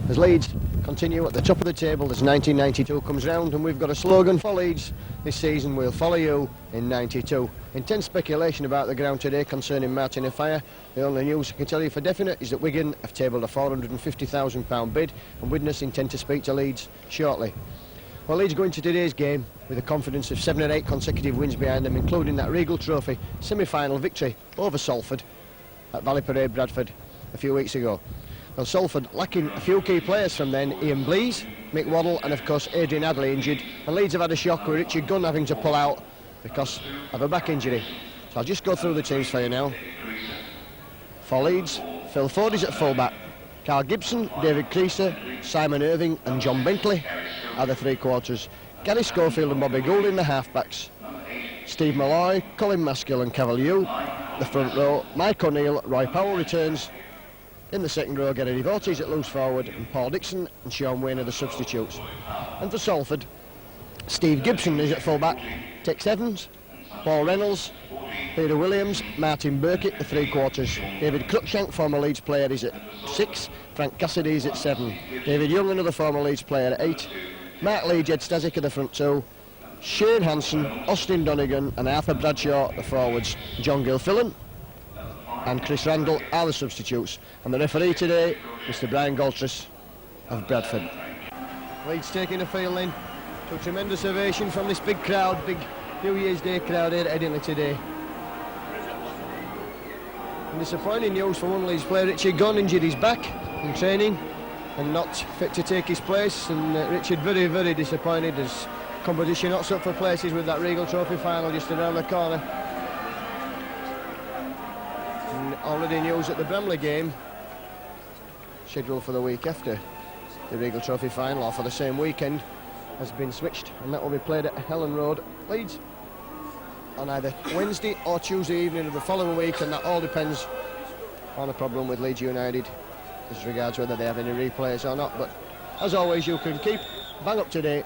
as Leeds continue at the top of the table as 1992 comes round, and we've got a slogan for Leeds this season: we'll follow you in 92. Intense speculation about the ground today concerning Martin Afire. The only news I can tell you for definite is that Wigan have tabled a £450,000 bid, and Widnes intend to speak to Leeds shortly. Well, Leeds go into today's game with the confidence of 7 or 8 consecutive wins behind them, including that Regal Trophy semi-final victory over Salford at Valley Parade, Bradford, a few weeks ago. Well, Salford lacking a few key players from then: Ian Blease, Mick Waddle and of course Adrian Adley injured, and Leeds have had a shock with Richard Gunn having to pull out because of a back injury. So I'll just go through the teams for you now. For Leeds, Phil Ford is at full-back. Carl Gibson, David Creaser, Simon Irving and John Bentley are the three-quarters. Gary Schofield and Bobby Gould in the half-backs. Steve Malloy, Colin Maskill and Cavalier, the front row. Mike O'Neill, Roy Powell returns. In the second row, Gary Devotees at loose forward, and Paul Dixon and Sean Wayne are the substitutes. And for Salford, Steve Gibson is at full-back. Tex Evans, Paul Reynolds, Peter Williams, Martin Burkitt, the three-quarters. David Cruikshank, former Leeds player, is at 6. Frank Cassidy is at 7. David Young, another former Leeds player, at 8. Mark Lee, Jed Stasic are the front two. Shane Hanson, Austin Donegan and Arthur Bradshaw, the forwards. John Gilfillan and Chris Randall are the substitutes. And the referee today, Mr. Brian Goltris of Bradford. Leeds taking the field in to a tremendous ovation from this big crowd, big New Year's Day crowd here at Headingley today. And disappointing news for one Leeds player: Richard Gunn injured his back in training and not fit to take his place, and Richard very, very disappointed as competition hots up for places with that Regal Trophy final just around the corner. And already news that the Bramley game, scheduled for the week after the Regal Trophy final, or for the same weekend, has been switched, and that will be played at Helen Road, Leeds, on either Wednesday or Tuesday evening of the following week, and that all depends on a problem with Leeds United as regards whether they have any replays or not. But as always, you can keep bang up to date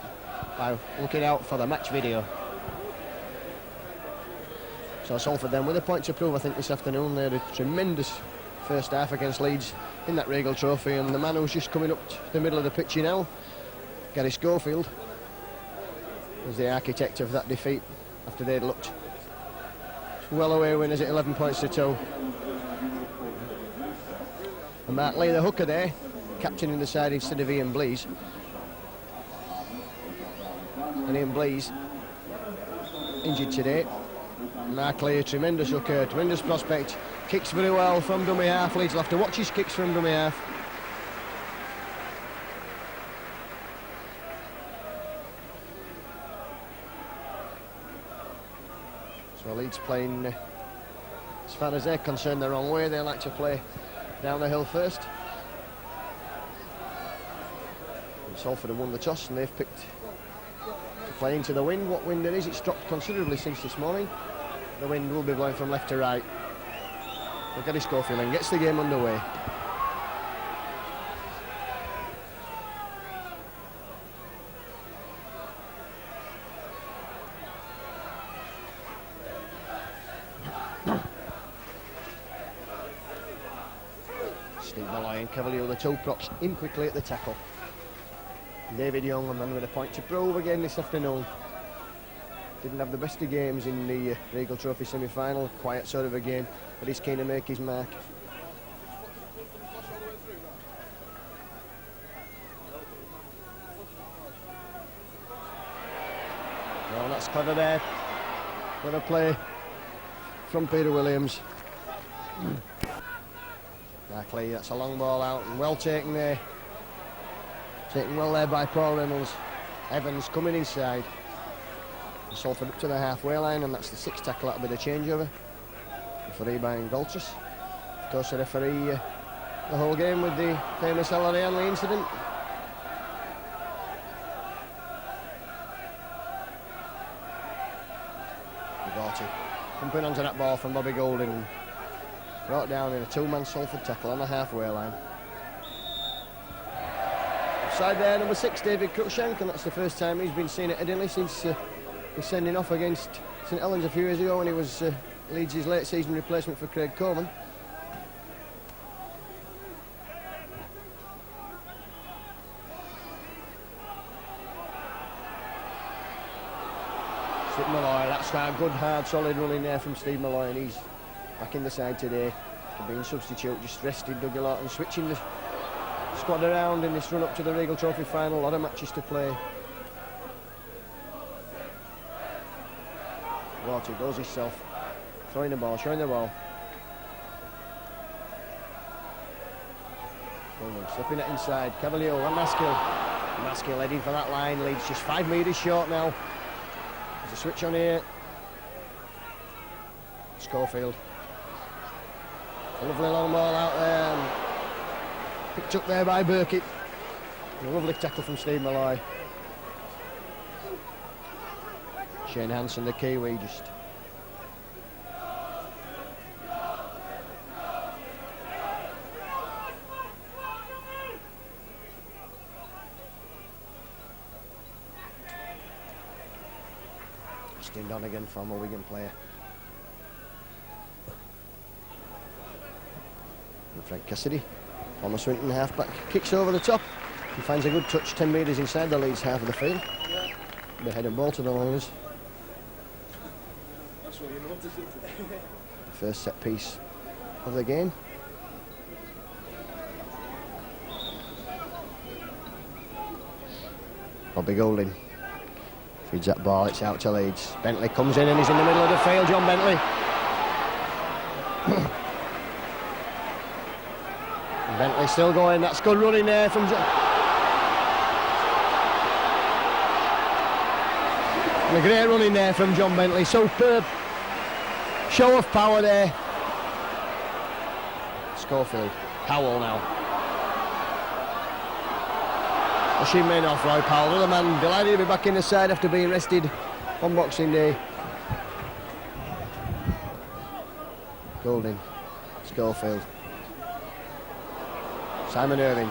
by looking out for the match video. So Salford then with a point to prove, I think, this afternoon. They had a tremendous first half against Leeds in that Regal Trophy, and the man who's just coming up to the middle of the pitch now, Gary Schofield, was the architect of that defeat after they'd looked well away winners at 11 points to 2. And Mark Lee, the hooker there, captaining the side instead of Ian Blease. And Ian Blease injured today. Mark Lee, a tremendous hooker, tremendous prospect, kicks very well from dummy half. Leeds will have to watch his kicks from dummy half. So Leeds playing, as far as they're concerned, the wrong way. They like to play down the hill first. And Salford have won the toss and they've picked to play into the wind. What wind there is, it's dropped considerably since this morning. The wind will be blowing from left to right. Look at his Schofield and gets the game underway. Steve Malloy and Cavalier, the two props, in quickly at the tackle. David Young, a man with a point to prove again this afternoon. Didn't have the best of games in the Regal Trophy semi-final, quiet sort of a game, but he's keen to make his mark. Well, that's clever there. Clever play from Peter Williams. Exactly, that's a long ball out and well taken there. Taken well there by Paul Reynolds. Evans coming inside. Salford up to the halfway line, and that's the 6th tackle. That'll be the changeover. Referee Brian Goltris. Of course, the referee the whole game with the famous Ellery Hanley incident. Devotees pumping onto that ball from Bobby Gould and brought down in a 2-man Salford tackle on the halfway line. Offside there, number 6, David Cruikshank, and that's the first time he's been seen at Headingley since his sending off against St Helens a few years ago when he was Leeds' late season replacement for Craig Coleman. Steve Malloy, that's that good, hard, solid running there from Steve Malloy, and he's back in the side today. After being substitute, just rested Dougie Lawton, switching the squad around in this run up to the Regal Trophy final. A lot of matches to play. Lawton goes himself, throwing the ball, showing the ball. Slipping it inside, Cavalier and Maskill heading for that line. Leeds just 5 metres short now. There's a switch on here. Schofield. A lovely long ball out there. And picked up there by Burkitt. A lovely tackle from Steve Malloy. Shane Hanson, the Kiwi, just Justin Donegan, former Wigan player. And Frank Cassidy, former Swinton halfback, kicks over the top. He finds a good touch 10 metres inside the Leeds half of the field. The head and ball to the liners. The first set piece of the game. Bobby Golding feeds that ball, it's out to Leeds. Bentley comes in and he's in the middle of the field, John Bentley. Bentley still going, that's good running there from John. And a great running there from John Bentley, superb show of power there. Schofield, Powell now. Pushing men off, Roy Powell, another man delighted to be back in the side after being rested on Boxing Day. Golding, Schofield, Simon Irving.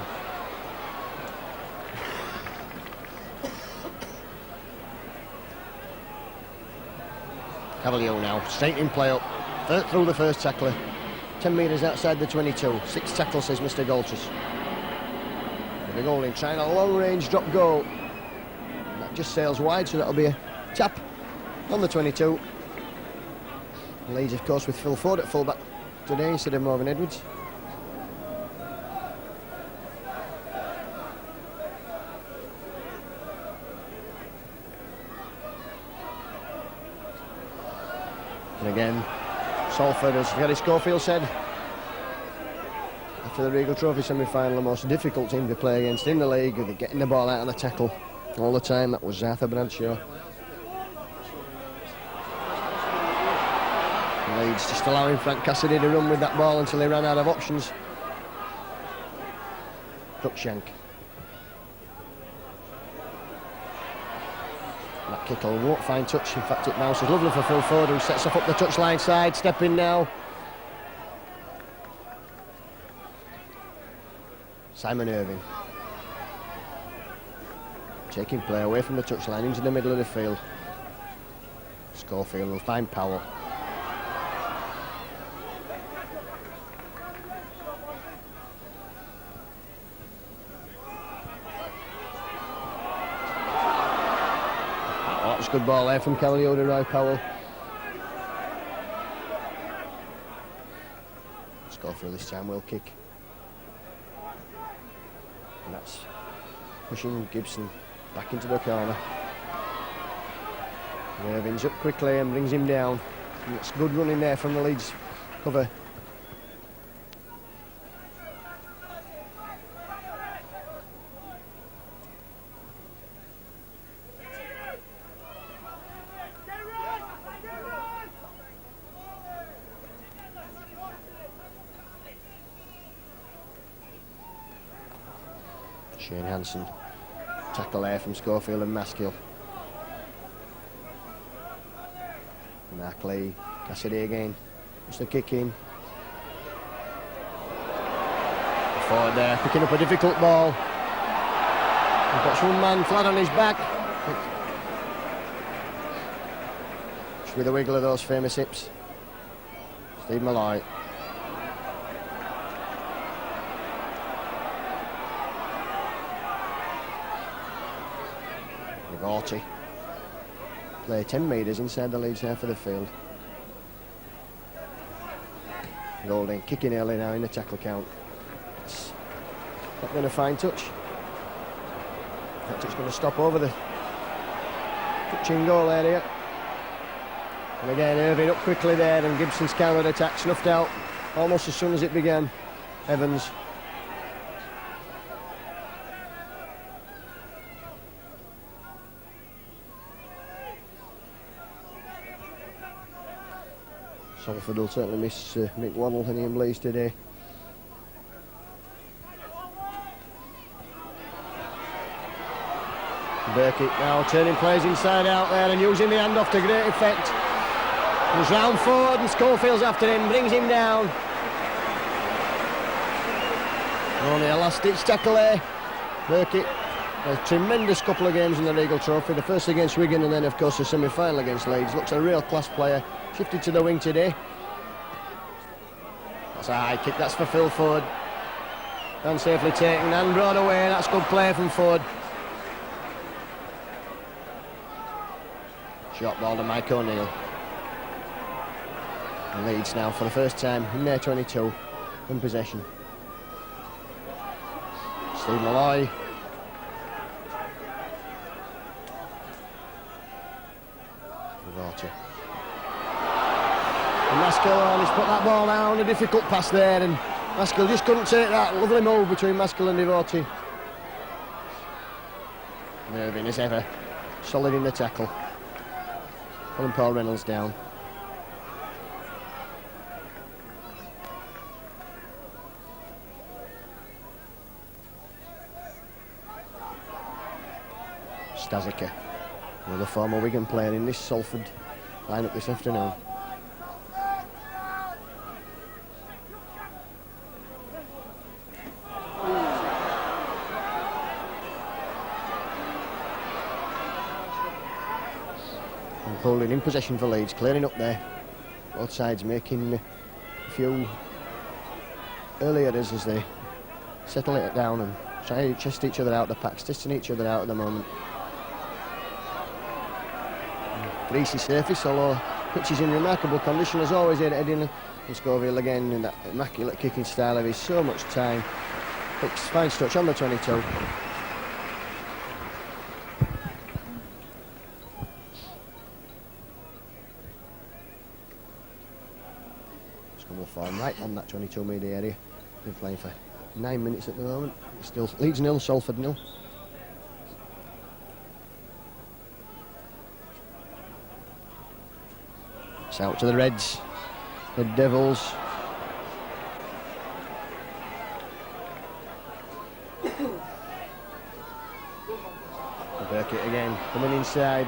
Cavalier now, straight in play up, through the first tackler, 10 metres outside the 22, 6 tackles says Mr. Golchus. The Golding trying a long range drop goal. That just sails wide, so that'll be a tap on the 22. Leeds, of course, with Phil Ford at fullback today instead of Marvin Edwards. And again, Salford, as Gary Schofield said, after the Regal Trophy semi-final, the most difficult team to play against in the league, with getting the ball out on the tackle all the time. That was Arthur Bradshaw. Leeds just allowing Frank Cassidy to run with that ball until he ran out of options. Cruikshank. That kickle won't find touch, in fact it bounces lovely for Phil Ford, who sets off up the touchline side, stepping now. Simon Irving. Taking play away from the touchline into the middle of the field. Schofield will find Powell. Oh, it's a good ball there from Cavalier to Roy Powell. Schofield this time will kick. And that's pushing Gibson back into the corner. And Irving's up quickly and brings him down. And it's good running there from the Leeds cover. Shane Hanson, tackle there from Schofield and Maskill. Mark Lee, Cassidy again, just a kick in. Forward there, picking up a difficult ball. He's got one man flat on his back. Just with a wiggle of those famous hips. Steve Malloy. Orty. Play 10 metres inside the Leeds half of the field. Golding kicking early now in the tackle count. It's not going to find touch. In fact, it's going to stop over the touching goal area. And again, Irving up quickly there, and Gibson's counter-attack snuffed out almost as soon as it began. Evans. Salford will certainly miss Mick Waddle and Ian Blease today. Burkitt now turning plays inside out there and using the handoff to great effect. He's round forward and Schofield's after him, brings him down. Only a last-ditch tackle there. Burkitt, a tremendous couple of games in the Regal Trophy, the first against Wigan and then of course the semi-final against Leeds. Looks a real class player. Shifted to the wing today. That's a high kick, that's for Phil Ford. And safely taken and brought away, that's good play from Ford. Short ball to Mike O'Neill. And Leeds now for the first time in their 22 in possession. Steve Malloy. Rivalta. And Maskell has put that ball down, a difficult pass there, and Maskell just couldn't take that. Lovely move between Maskell and Devotee. Irving as ever, solid in the tackle. Pulling Paul Reynolds down. Stazika, another former Wigan player in this Salford lineup this afternoon. Holding in possession for Leeds, clearing up there. Both sides making a few early errors as they settle it down and try to chest each other out. The packs testing each other out at the moment. Greasy surface, although pitch is in remarkable condition as always here at Edinburgh. And Scoville again in that immaculate kicking style of his, so much time. Hicks, fine touch on the 22. Form right on that 22 metre area. Been playing for 9 minutes at the moment. It's still Leeds 0, Salford 0. It's out to the Reds, the Devils. Burkitt again coming inside.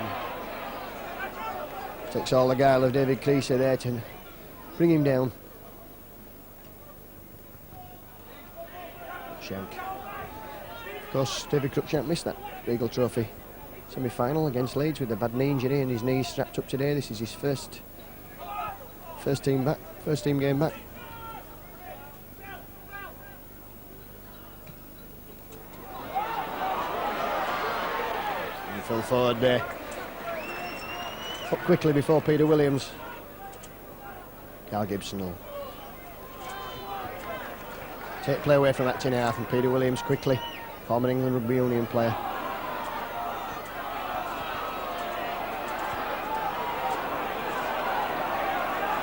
Takes all the guile of David Creaser there to bring him down. Shank. Of course, David Cruikshank missed that Regal Trophy semi-final against Leeds with a bad knee injury and his knee's strapped up today. This is his first team game back. And Phil Ford there. Up quickly before Peter Williams. Carl Gibson will take play away from that 10.5 and Peter Williams quickly, former England Rugby Union player.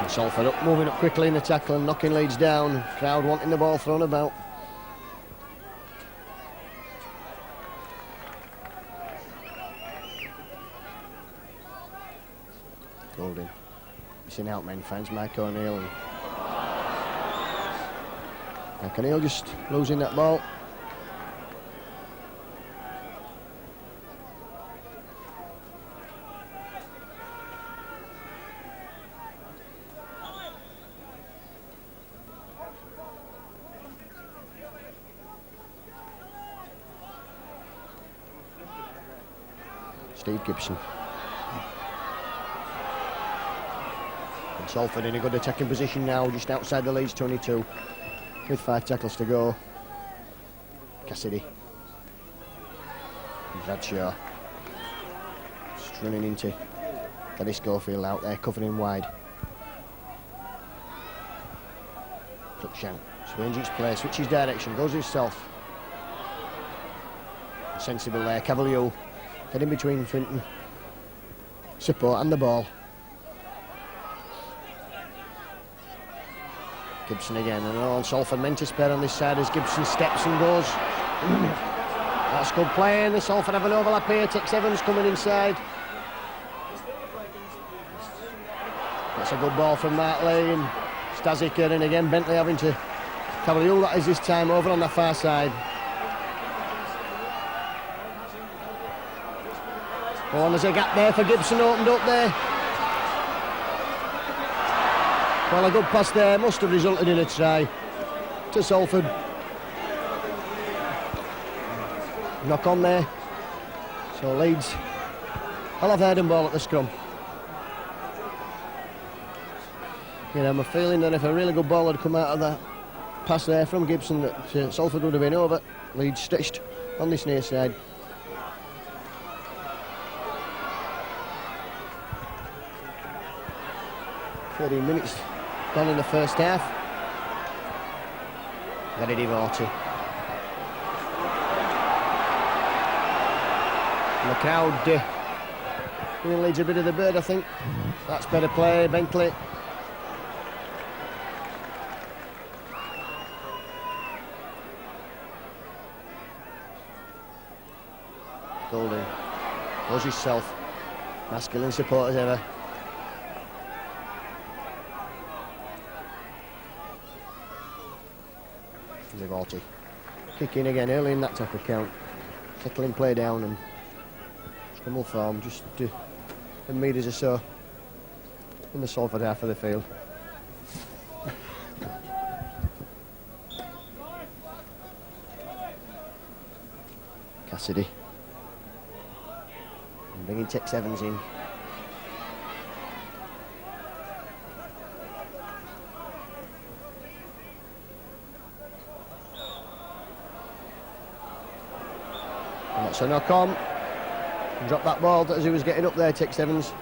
And Salford up, moving up quickly in the tackle and knocking Leeds down. Crowd wanting the ball thrown about. Golding. Missing out men, finds Mike O'Neill. And Mike O'Neill just losing that ball. Steve Gibson. And Salford in a good attacking position now, just outside the Leeds 22. With 5 tackles to go. Cassidy. And Bradshaw. Just running into Teddy Schofield out there covering wide. Cruikshank changes play, switches direction, goes himself. Sensible there, Cavalier. Get in between Finton. Support and the ball. Gibson again, and all Salford meant to spare on this side as Gibson steps and goes. That's good play, and the Salford have an overlap here. Tex Evans coming inside. That's a good ball from Martley and Stasiker, and again Bentley having to Cavalier, that is this time over on the far side. Oh, and there's a gap there for Gibson, opened up there. Well, a good pass there, must have resulted in a try to Salford. Knock on there. So Leeds, I'll have Haydon ball at the scrum. You know, I'm feeling that if a really good ball had come out of that pass there from Gibson, that Salford would have been over. Leeds stitched on this near side. "30 minutes gone in the first half." Very devoted. And the crowd giving Leeds a bit of the bird, I think. That's better play, Bentley. Golding goes himself. Masculine support as ever. Livorti kicking again early in that top account, settling play down and scramble form, just 10 metres or so in the Salford half of the field. Cassidy and bringing Tex Evans in. That's a knock on. Dropped that ball as he was getting up there, Tex Evans.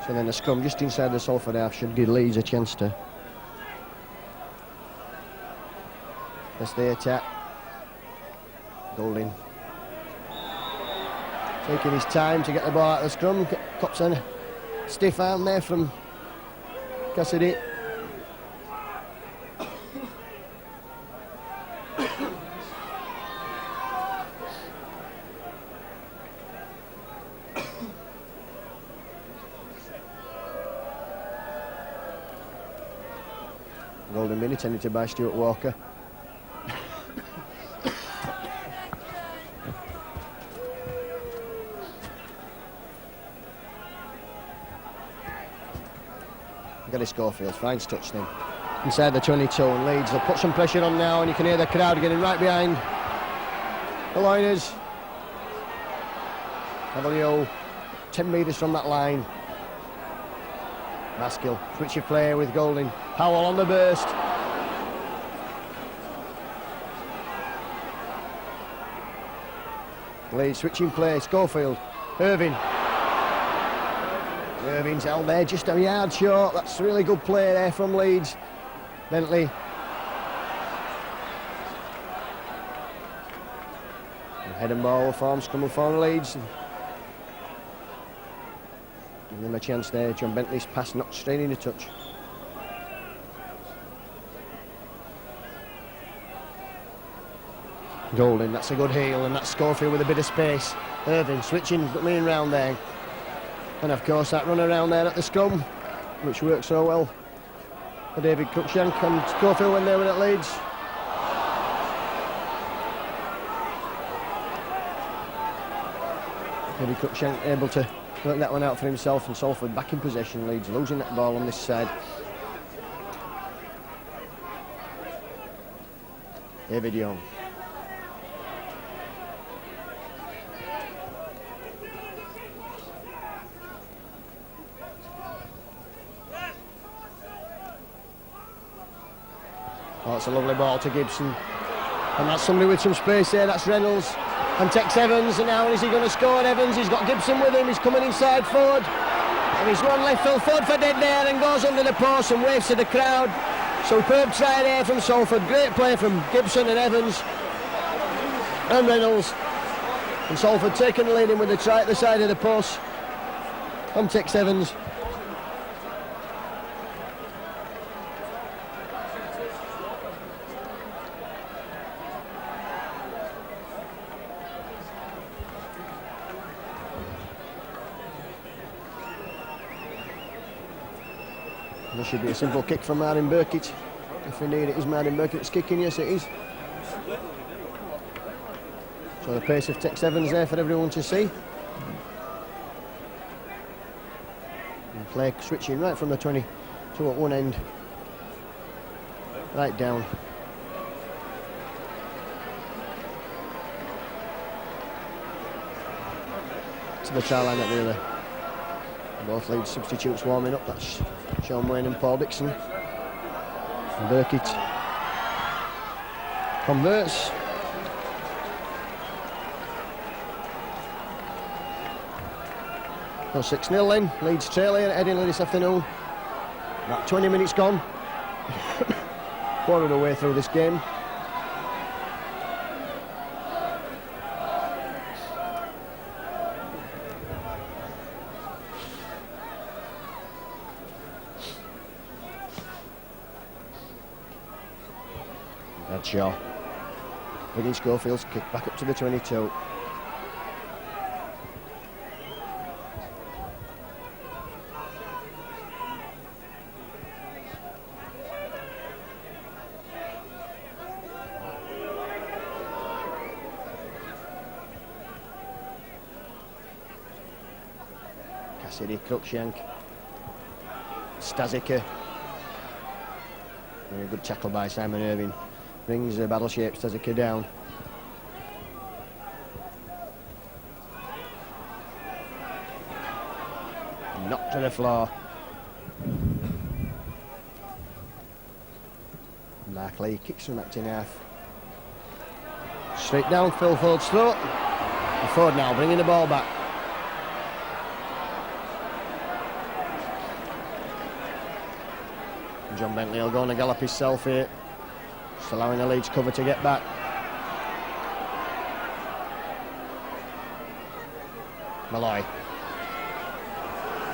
So then a scrum just inside the Salford half should give Leeds a chance to. That's the attack. Golding taking his time to get the ball out of the scrum. Cops a stiff arm there from Cassidy. Golden minute ended by Stuart Walker. Gary Schofield finds touch then inside the 22, and Leeds will put some pressure on now, and you can hear the crowd getting right behind the liners. Cavalier 10 metres from that line. Maskill switch of play with Golding. Howell on the burst. Leeds switching play. Schofield. Irving. Irving's held there just a yard short. That's really good play there from Leeds. Bentley. Head and ball forms coming from Leeds. Give them a chance there. John Bentley's pass knocked straight into touch. Golding, that's a good heel, and that's Schofield with a bit of space. Irving switching, coming round there. And of course that run around there at the scrum, which worked so well for David Cruikshank and Schofield when they were at Leeds. David Cruikshank able to work that one out for himself, and Salford back in possession. Leeds losing that ball on this side. David Young. Oh, it's a lovely ball to Gibson, and that's somebody with some space there. That's Reynolds. and takes Evans, and now is he going to score? Evans, he's got Gibson with him, he's coming inside Ford, and he's run left field. Ford for dead there and goes under the post and waves to the crowd. Superb try there from Salford, great play from Gibson and Evans and Reynolds, and Salford taking the lead in with the try at the side of the post from Tex Evans. There should be a simple kick from Martin Burkitt. If indeed it is Martin Burkitt's kicking, yes it is. So the pace of Tex Evans there for everyone to see. And play switching right from the 22 at one end, right down. To the try line at the other. Both Leeds substitutes warming up. That's Sean Wayne and Paul Dixon. And Burkitt converts. So 6-0 then. Leeds trailing at Headingley this afternoon. About 20 minutes gone. Quarter of the way through this game. Shaw. Wiggin Schofield's kick back up to the 22. Cassidy, Cruikshank, Stazika. Very good tackle by Simon Irving. Brings the battle-shaped Stazika down. Knocked to the floor. Mark Lee kicks from that in half. Straight down Phil Ford's throat. And Ford now bringing the ball back. John Bentley will go on a gallop himself here. Just allowing the Leeds cover to get back. Malloy.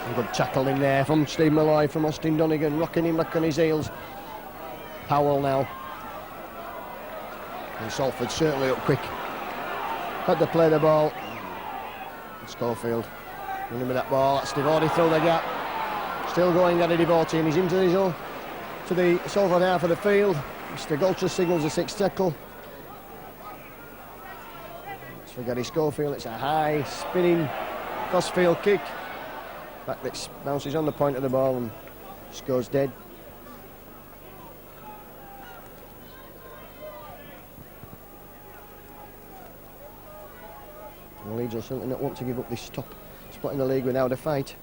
A good tackle in there from Steve Malloy from Austin Donegan, rocking him back on his heels. Powell now. And Salford certainly up quick. Had to play the ball. And Schofield running with that ball. That's Devotee through the gap. Still going, Gary Devotee, and he's into his own to the Salford half of the field. Mr. Golter signals a sixth tackle. It's for Gary Schofield. It's a high spinning crossfield kick. Back that bounces on the point of the ball and scores dead. The Leeds will certainly not want to give up this top spot in the league without a fight.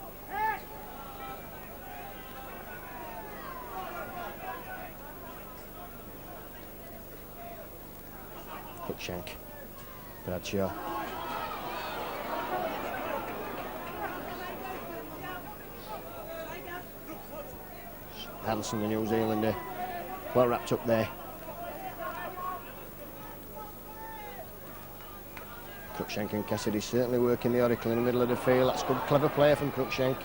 Cruikshank, Bradshaw. Hanson, the New Zealander, well wrapped up there. Cruikshank and Cassidy certainly working the oracle in the middle of the field. That's good, clever play from Cruikshank.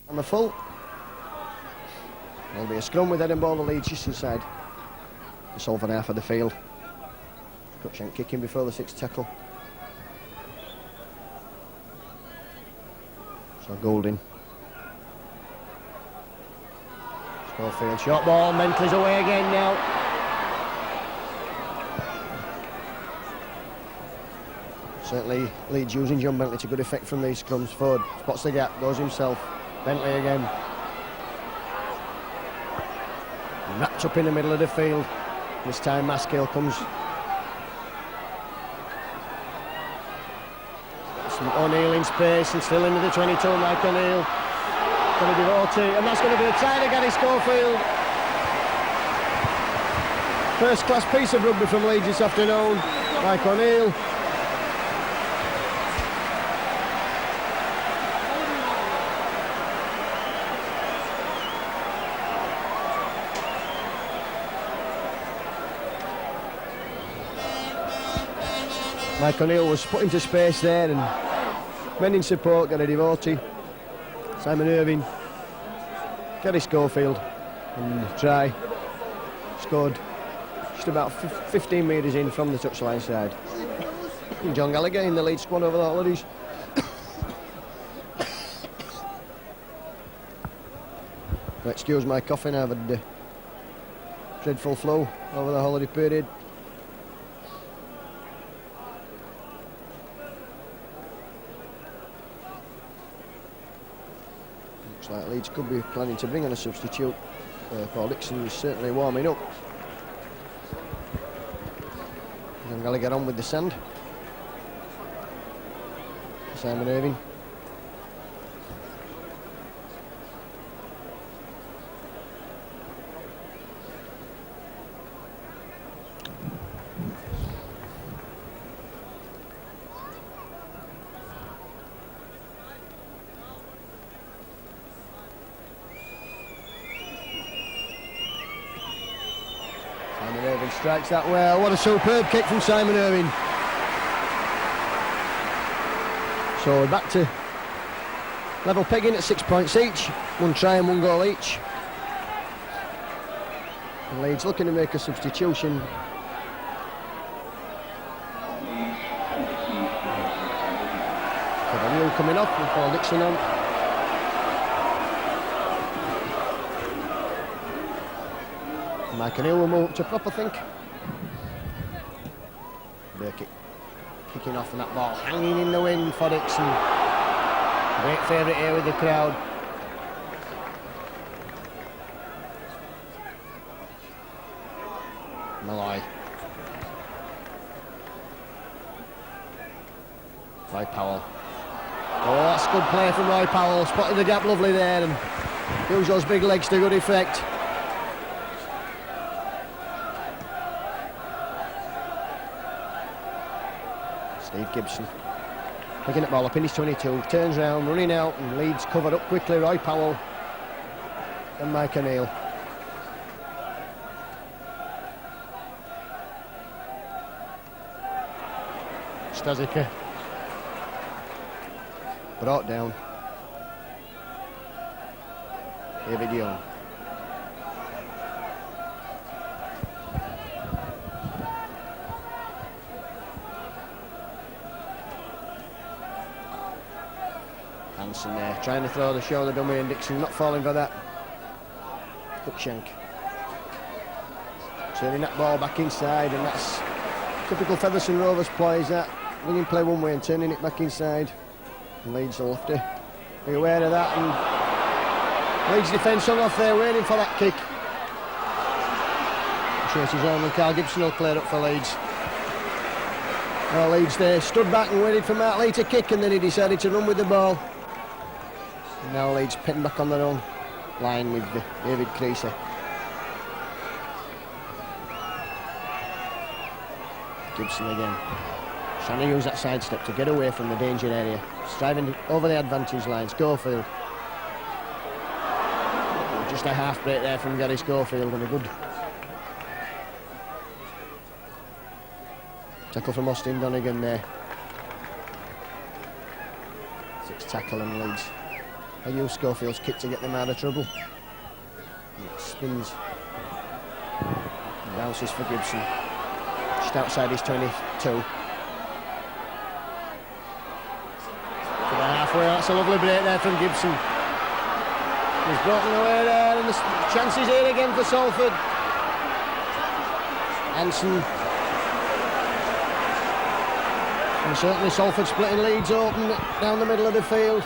On the full. There'll be a scrum with Edinburgh and Leeds just inside the Salford half of the field. Cruikshank kicking before the sixth tackle. So Goulding. Schofield, short ball, Mentley's away again now. Certainly Leeds using John Bentley to good effect from these scrums. Ford spots the gap, goes himself. Bentley again. Wrapped up in the middle of the field. This time Maskill comes. O'Neill in space and still into the 22, Mike O'Neill. going to be Orty, and that's going to be a try to Gary Schofield. First class piece of rugby from Leeds this afternoon. Mike O'Neill. Mike O'Neill was put into space there, and men in support, Gary Devotee, Simon Irving, Gary Schofield, and try. Scored just about 15 metres in from the touchline side. John Gallagher in the lead squad over the holidays. Excuse my coughing, I've had a dreadful flu over the holiday period. Looks like Leeds could be planning to bring on a substitute. Paul Dixon is certainly warming up. John Gallagher on with the sand. Simon Irving. Simon Irving strikes that well. What a superb kick from Simon Irving. So we're back to level pegging at 6 points each. 1 try and 1 goal each. And Leeds looking to make a substitution. Cavalier coming off with Paul Dixon on. Mike O'Neill will move up to prop, I think. Burkitt kicking off, and that ball hanging in the wind for Dixon. Great favourite here with the crowd. Malloy. Roy Powell. Oh, that's good play from Roy Powell. Spotted the gap lovely there and used those big legs to good effect. Steve Gibson picking that ball up in his 22, turns round, running out, and Leeds covered up quickly. Roy Powell and Mike O'Neill. Stazika brought down. David Young. Hanson there, trying to throw the shoulder dummy, and Dixon not falling for that. Cruikshank turning that ball back inside, and that's typical Featherstone Rovers plays, that winning play one way and turning it back inside. And Leeds will have to be aware of that, and Leeds defence hung off there waiting for that kick. Tracy's on, and Carl Gibson will clear up for Leeds. Well, Leeds there stood back and waited for Mark Lee to kick, and then he decided to run with the ball. And now Leeds pinned back on their own line with David Creaser. Gibson again, trying to use that sidestep to get away from the danger area, striving over the advantage line. Schofield, just a half break there from Gary Schofield, and a good tackle from Austin Donegan there. 6 tackle and Leeds. I use Schofield's kick to get them out of trouble. And it spins, and bounces for Gibson. Just outside his 22. To the halfway, that's a lovely break there from Gibson. He's broken away there, and the chance is here again for Salford. Hanson. And certainly Salford splitting Leeds open down the middle of the field.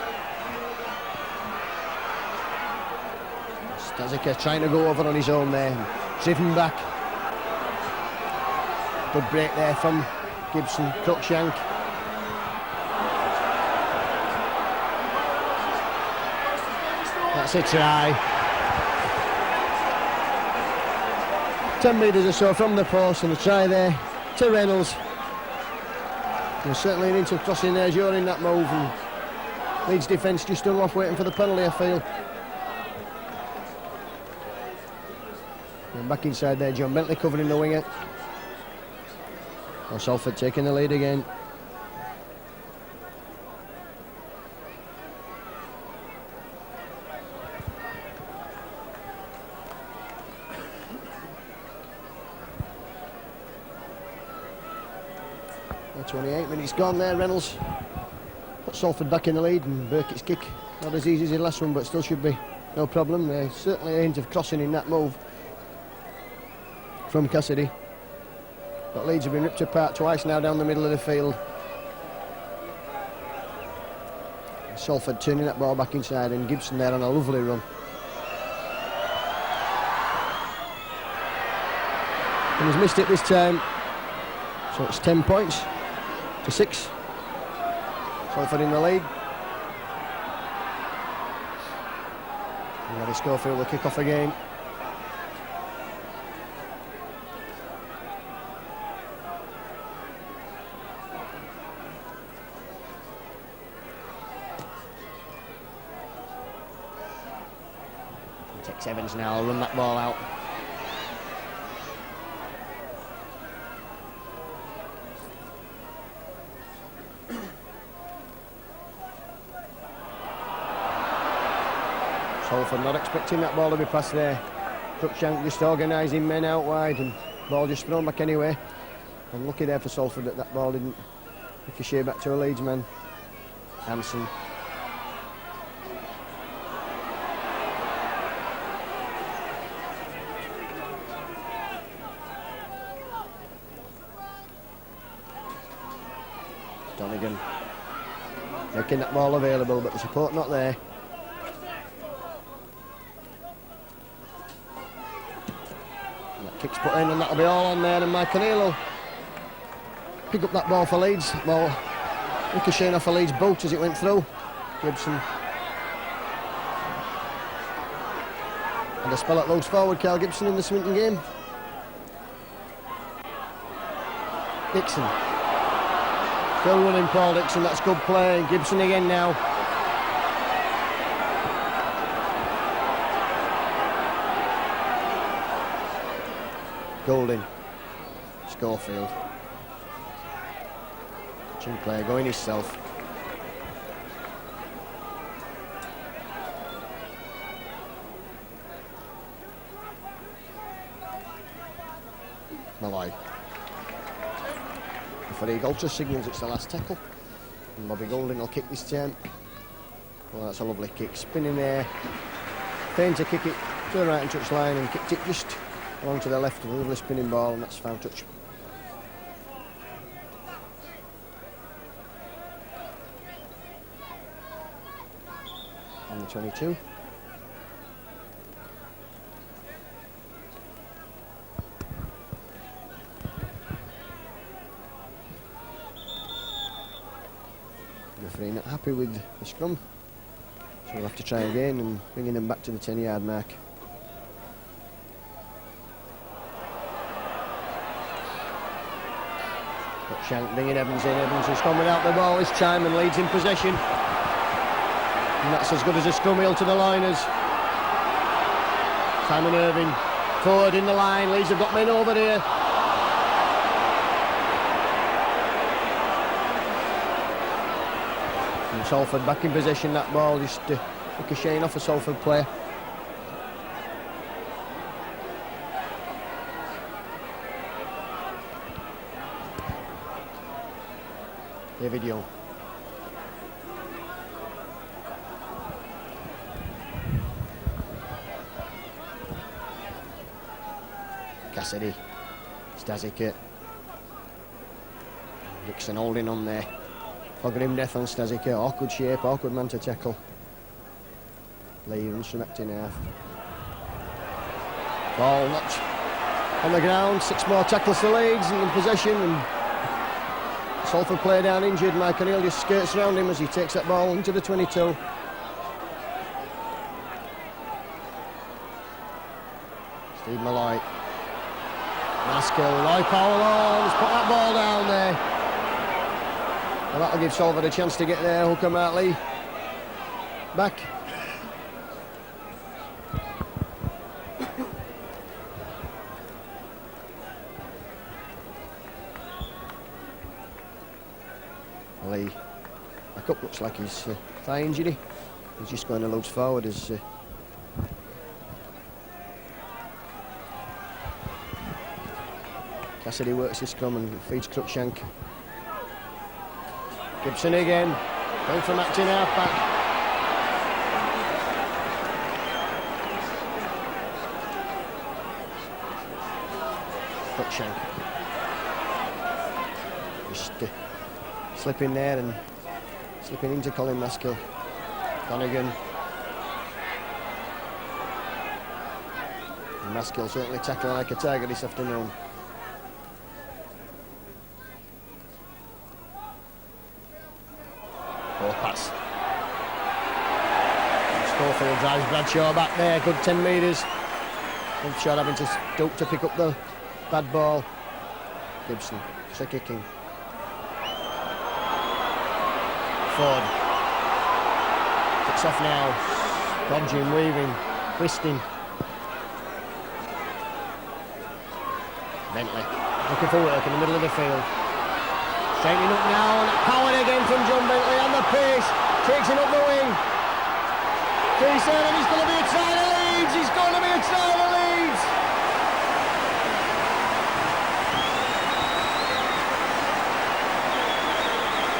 Stazika trying to go over on his own there, driven back. Good break there from Gibson. Cruikshank. That's a try. 10 metres or so from the post, and a try there to Reynolds. There's certainly an inch of crossing there during that move, and Leeds defence just stood off waiting for the penalty, I feel. And back inside there, John Bentley covering the winger. Well, Salford taking the lead again. Well, 28 minutes gone there, Reynolds put Salford back in the lead, and Burkett's kick not as easy as the last one, but still should be no problem. There's certainly a hint of crossing in that move from Cassidy. But Leeds have been ripped apart twice now down the middle of the field. Salford turning that ball back inside, and Gibson there on a lovely run. And he's missed it this time. So it's 10 points to 6. Salford in the lead. And Larry Schofield will kick off again. Tex Evans now will run that ball out. Salford not expecting that ball to be passed there. Cruikshank just organising men out wide, and ball just thrown back anyway. And lucky there for Salford that that ball didn't ricochet back to a Leeds man. Hansen. Donegan making that ball available, but the support not there. And that kick's put in, and that'll be all on there, and Mike O'Neill will pick up that ball for Leeds. Ball ricocheting off a Leeds boot as it went through. Gibson. And a spell at loose forward, Carl Gibson in the Swinton game. Dixon. Still running Paul Dixon, that's good play. Gibson again now. Golding. Schofield. Catching play, going himself. Malloy. For Eagles signals it's the last tackle, and Bobby Golding will kick this time. Well, that's a lovely kick, spinning there, faint to kick it to the right and touch line, and kicked it just along to the left with a lovely spinning ball, and that's foul touch. On the 22. Referee not happy with the scrum, so we'll have to try again and bringing them back to the 10-yard mark. But Shank bringing Evans in. Evans has gone without the ball this time, and Leeds in possession. And that's as good as a scrum heel to the liners. Simon Irving forward in the line. Leeds have got men over here. Salford back in possession, that ball just ricocheting off a Salford player. David Young. Cassidy. Stazika. Dixon holding on there. Grim death on Stazika. Awkward shape, awkward man to tackle. Lee runs from empty half. Ball not on the ground. 6 more tackles to Leeds and in possession. And Salford player down injured. Mike O'Neill just skirts around him as he takes that ball into the 22. Steve Malloy. Maskell, Roy Powell on, put that ball down there. Well, that'll give Salford a chance to get there. Hooker Martley back. Lee back up, looks like his thigh injury. He's just going to loose forward as Cassidy works his scrum and feeds Cruikshank. Gibson again, going from acting half back. Cruikshank. Just slipping there and slipping into Colin Maskell. Donegan. And Maskell certainly tackling like a tiger this afternoon. Pass. Schofield drives Bradshaw back there, good 10 metres. Bradshaw having to stoop to pick up the bad ball. Gibson, tricky kicking. Ford. Kicks off now. Dodging, weaving, twisting. Bentley, looking for work in the middle of the field. Straightening up now, and power again from John Bentley, and the pace takes him up the wing. Keeson, and he's going to be a try to Leeds. He's going to be a try to Leeds.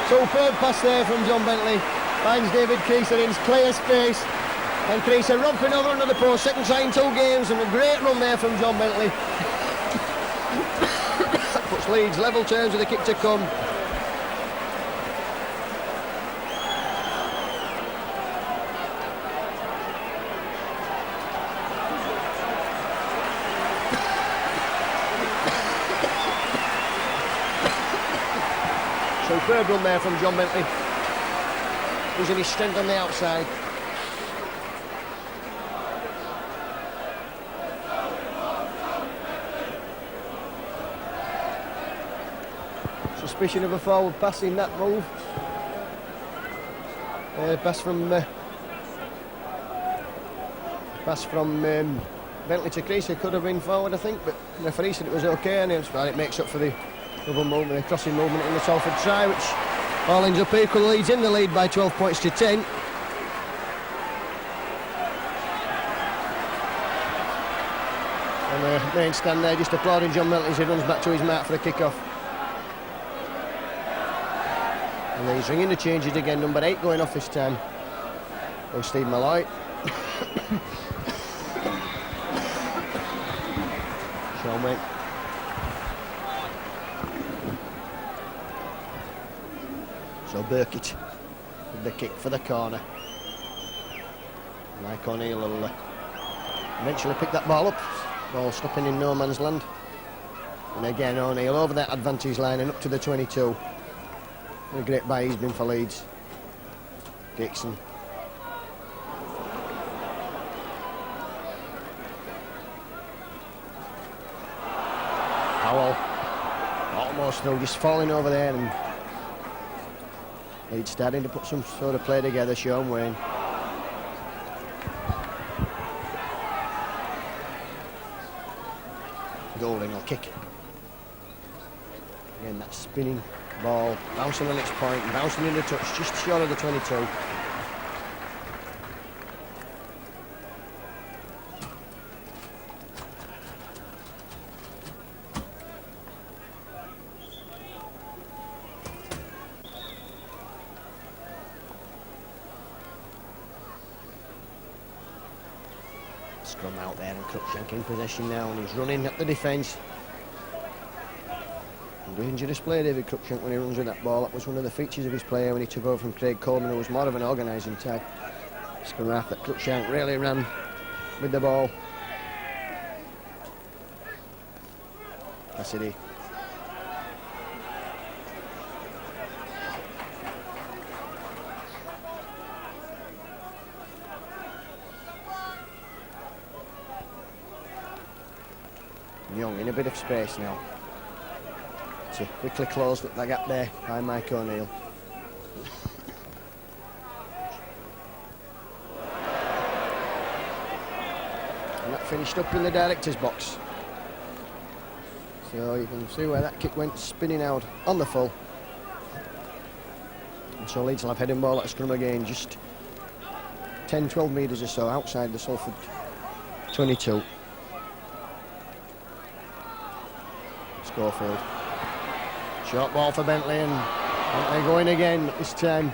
Superb pass there from John Bentley. Finds David Keeson in clear space, and Keeson romping over under the post. Second try in 2 games, and a great run there from John Bentley. That puts Leeds level terms with a kick to come. Superb run there from John Bentley, using his strength on the outside. Suspicion of a forward pass in that move. Pass from Bentley to Creasy could have been forward, I think, but the referee said it was okay, and it makes up for the double movement, the crossing movement in the Salford try, which all ends up equal. Leeds in the lead by 12 points to 10. And the main stand there just applauding John Bentley as he runs back to his mark for a kick-off. And he's ringing the changes again, number 8 going off this time. Oh, Steve Malloy. Sean Wayne. So Burkitt with the kick for the corner. Mike O'Neill will eventually pick that ball up. Ball stopping in no man's land. And again O'Neill over that advantage line and up to the 22. What a great buy he's been for Leeds. Dixon. Powell. Almost though, just falling over there, and Leeds starting to put some sort of play together. Sean Wayne. Golding will kick. Again, that spinning ball, bouncing on its point, bouncing in the touch, just short of the 22. Scrum out there, and Cruikshank in possession now, and he's running at the defence. Dangerous play, David Cruikshank, when he runs with that ball. That was one of the features of his play when he took over from Craig Coleman, who was more of an organising type. Scrum half that Cruikshank really ran with the ball. Cassidy. Young in a bit of space now. To quickly closed up that gap there by Mike O'Neill. And that finished up in the director's box. So you can see where that kick went spinning out on the full. And so Leeds will have heading ball at scrum again, just 10-12 metres or so outside the Salford 22. Schofield. Short ball for Bentley, and Bentley going again this time.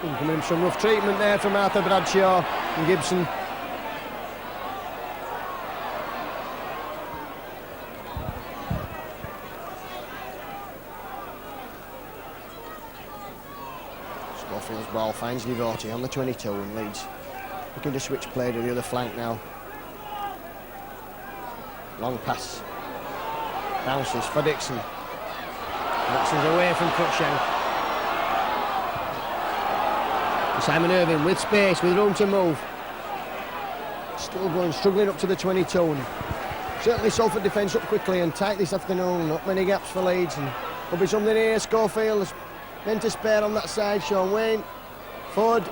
Coming in some rough treatment there from Arthur Bradshaw and Gibson. Schofield's ball finds Devotee on the 22 and Leeds looking to switch play to the other flank now. Long pass. Bounces for Dixon. Dixon's away from Cruikshank. Simon Irving with space, with room to move. Still going, struggling up to the 22. And certainly Salford defence up quickly and tight this afternoon. Not many gaps for Leeds. And there'll be something here. Schofield has men to spare on that side. Sean Wayne. Forward.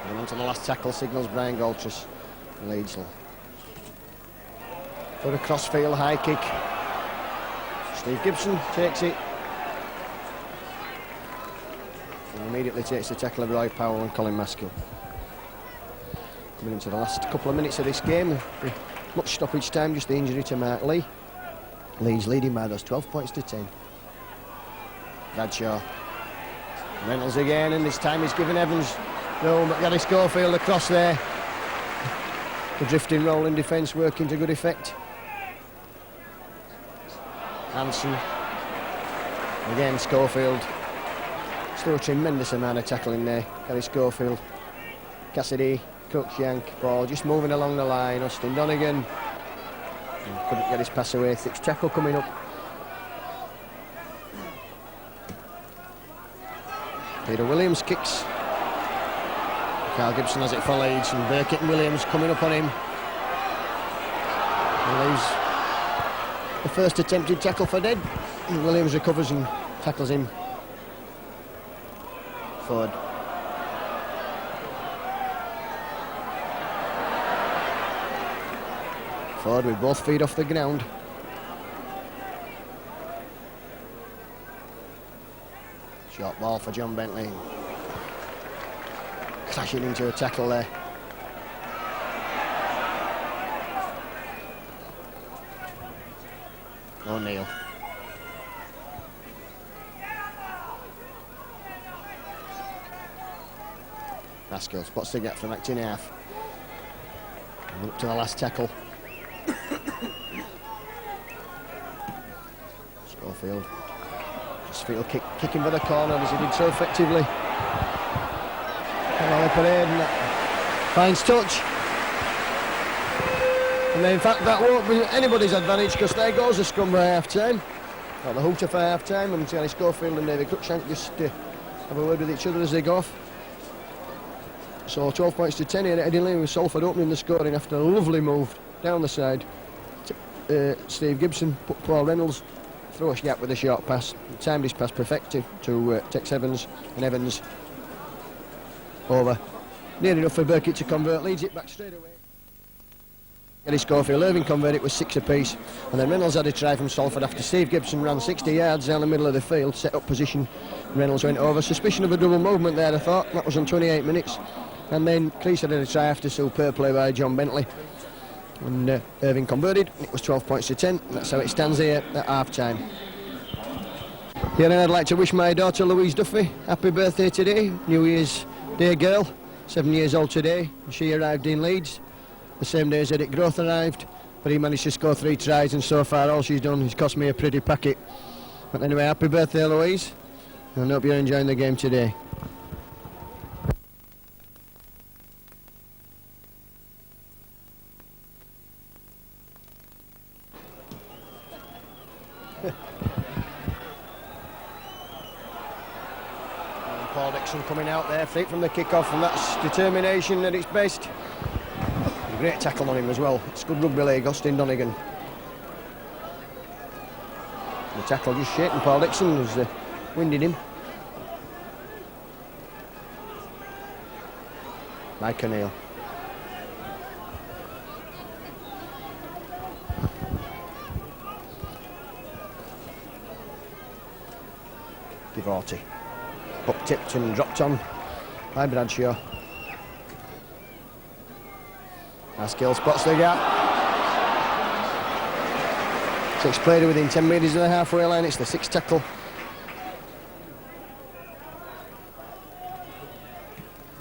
And on to the last tackle, signals Brian Goltris. Leeds will for a crossfield high kick. Steve Gibson takes it. And immediately takes the tackle of Roy Powell and Colin Maskill. Coming into the last couple of minutes of this game. Much stoppage time, just the injury to Mark Lee. Leeds leading by those 12 points to 10. Bradshaw. Reynolds again, and this time he's given Evans room. Gary Schofield across there. The drifting rolling defence working to good effect. Hanson. Again Schofield. Still a tremendous amount of tackling there. Gary Schofield. Cassidy. Cruikshank. Ball just moving along the line. Austin Donegan. And couldn't get his pass away. Thick's tackle coming up. Peter Williams kicks. Carl Gibson has it for Leeds, and Burkitt and Williams coming up on him. And leaves the first attempted tackle for dead. And Williams recovers and tackles him forward. Forward with both feet off the ground. Short ball for John Bentley. Crashing into a tackle there. O'Neill. Maskill spots the gap from acting half. And up to the last tackle. Schofield. Just feel kicking for the corner as he did so effectively. Parade, and that finds touch. And then in fact that won't be anybody's advantage, because there goes the scrum by half time. Got the hooter for half time, and Gary Schofield and David Cruikshank just have a word with each other as they go off. So 12 points to 10 here at Headingley, with Salford opening the scoring after a lovely move down the side. Steve Gibson put Paul Reynolds through a gap with a short pass. He timed his pass perfectly to Tex Evans, and Evans over. Near enough for Burkitt to convert, leads it back straight away. Gary Schofield, Irving converted with 6 apiece, and then Reynolds had a try from Salford after Steve Gibson ran 60 yards down the middle of the field, set up position. Reynolds went over. Suspicion of a double movement there, I thought. That was on 28 minutes. And then Crease had a try after superb play by John Bentley. And Irving converted. It was 12 points to 10. That's how it stands here at half time. Here, and I'd like to wish my daughter Louise Duffy happy birthday today. New Year's Day girl, 7 years old today. She arrived in Leeds the same day as Eric Groth arrived, but he managed to score 3 tries, and so far all she's done has cost me a pretty packet. But anyway, happy birthday Louise, and I hope you're enjoying the game today. Paul Dixon coming out there, feet from the kick-off, and that's determination at its best. great tackle on him as well. It's good rugby league, Austin Donegan. The tackle just shaking Paul Dixon, was winding him. Mike O'Neill. Devorty. Up tipped and dropped on by Bradshaw. Askill spots the gap. 6 played within 10 metres of the halfway line. It's the 6th tackle.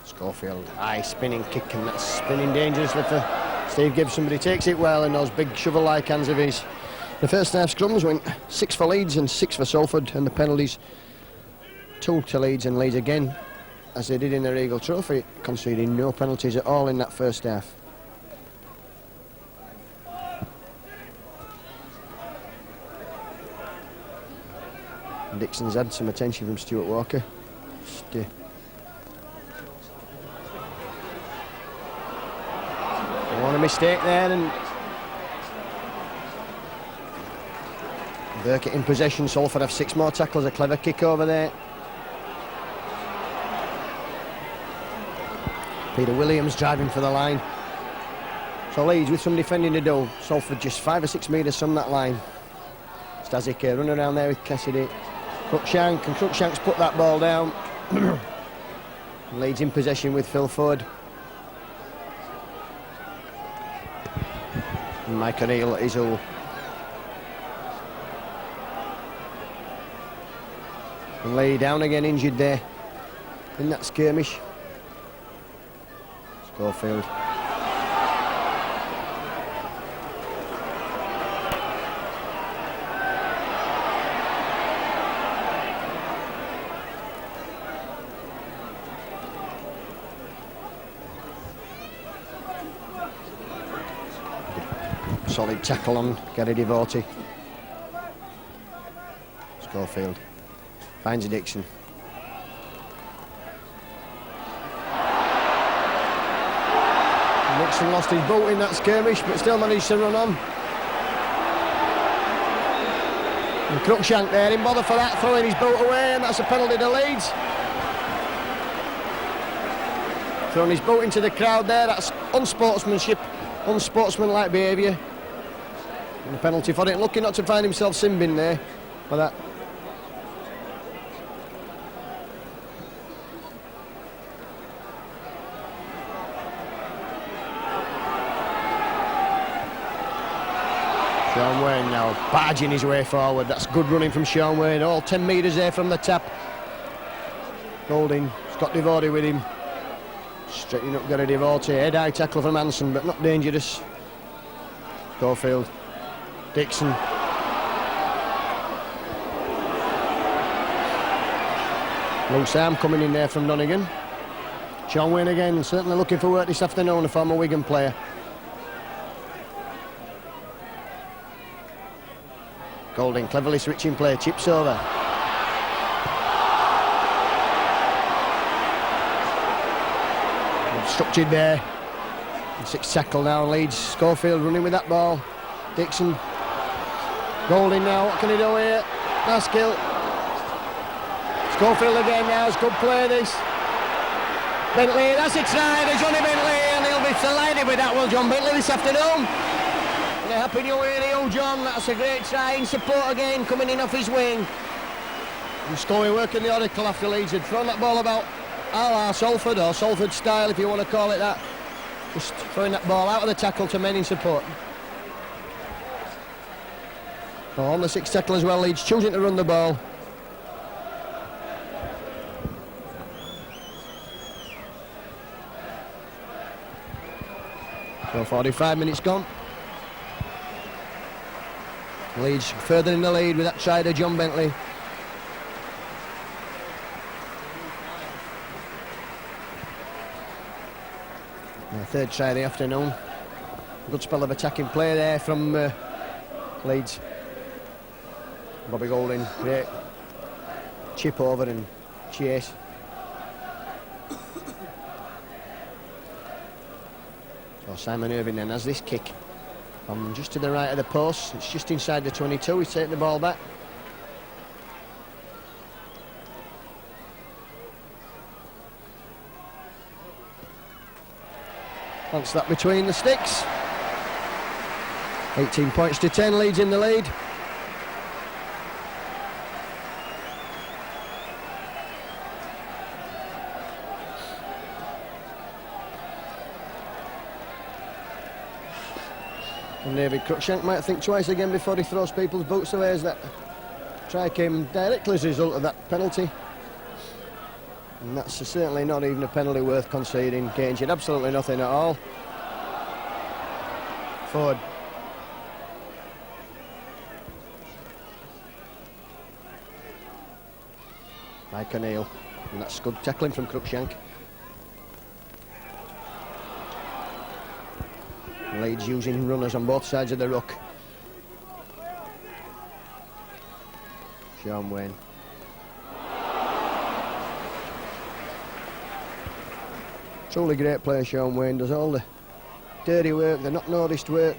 Schofield, high spinning kick, and that's spinning dangerously for Steve Gibson, but he takes it well in those big shovel-like hands of his. The first half scrums went 6 for Leeds and 6 for Salford, and the penalties 2 to Leeds, and Leeds again, as they did in their Eagle Trophy, conceding no penalties at all in that first half. And Dixon's had some attention from Stuart Walker. One a mistake there, and Burkett in possession. Salford have 6 more tackles. A clever kick over there. Peter Williams driving for the line. So Leeds with some defending to do. Salford just 5 or 6 metres from that line. Stasic running around there with Cassidy. Cruikshank, and Cruikshank's put that ball down. Leeds in possession with Phil Ford. And Mike O'Neill is all. And Lee down again, injured there in that skirmish. Schofield. Solid tackle on Gary Devorty. Schofield finds Dixon. Dixon lost his boot in that skirmish, but still managed to run on. And Cruikshank there, didn't bother for that, throwing his boot away, and that's a penalty to Leeds. Throwing his boot into the crowd there, that's unsportsmanship, unsportsmanlike behaviour. And a penalty for it. Lucky not to find himself sin bin there for that. Sean Wayne now barging his way forward. That's good running from Sean Wayne. All 10 metres there from the tap. Golding, Scott Devorty with him. Straightening up Gary Devorty. Head-high tackle from Hanson, but not dangerous. Schofield. Dixon. Loose arm coming in there from Donegan. Sean Wayne again, certainly looking for work this afternoon, a former Wigan player. Golding cleverly switching play, chips over. Structured there. 6th tackle now, Leeds. Schofield running with that ball. Dixon. Golding now, what can he do here? Askill. Schofield again now, it's good play this. Bentley, that's a try, there's Johnny Bentley, and he'll be delighted with that one, John Bentley, this afternoon. And a happy new year to you, John. That's a great try, in support again, coming in off his wing. And Scully working the oracle after Leeds had thrown that ball about a la Salford, or Salford style if you want to call it that. Just throwing that ball out of the tackle to men in support. Oh, on the 6th tackle as well, Leeds choosing to run the ball. So 45 minutes gone. Leeds further in the lead with that try to John Bentley. The 3rd try of the afternoon. Good spell of attacking play there from Leeds. Bobby Golding, great chip over and chase. So Simon Irving then has this kick from just to the right of the post. It's just inside the 22. He's taking the ball back. Wants that between the sticks. 18 points to 10, Leeds in the lead. And David Cruikshank might think twice again before he throws people's boots away, as that try came directly as a result of that penalty. And that's certainly not even a penalty worth conceding. Gage did absolutely nothing at all. Forward. Mike O'Neill. And that's good tackling from Cruikshank. Leeds using runners on both sides of the ruck. Sean Wayne. Truly great player, Sean Wayne. Does all the dirty work, the not noticed work.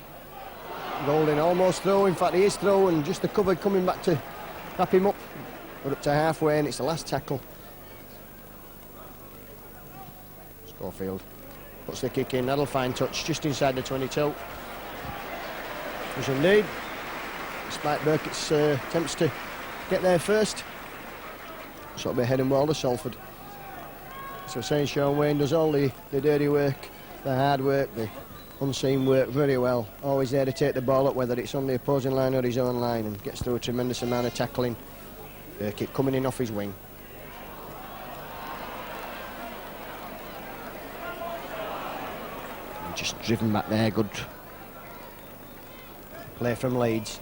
Golding almost through. In fact, he is through, and just the cover coming back to wrap him up. We're up to halfway, and it's the last tackle. Schofield puts the kick in. That'll find touch just inside the 22. Yes, indeed. Despite Burkett's attempts to get there first. So it'll be head and wall to Salford. So saying Sean Wayne does all the dirty work, the hard work, the unseen work very well. Always there to take the ball up, whether it's on the opposing line or his own line, and gets through a tremendous amount of tackling. Burkett coming in off his wing. And just driven back there, good play from Leeds.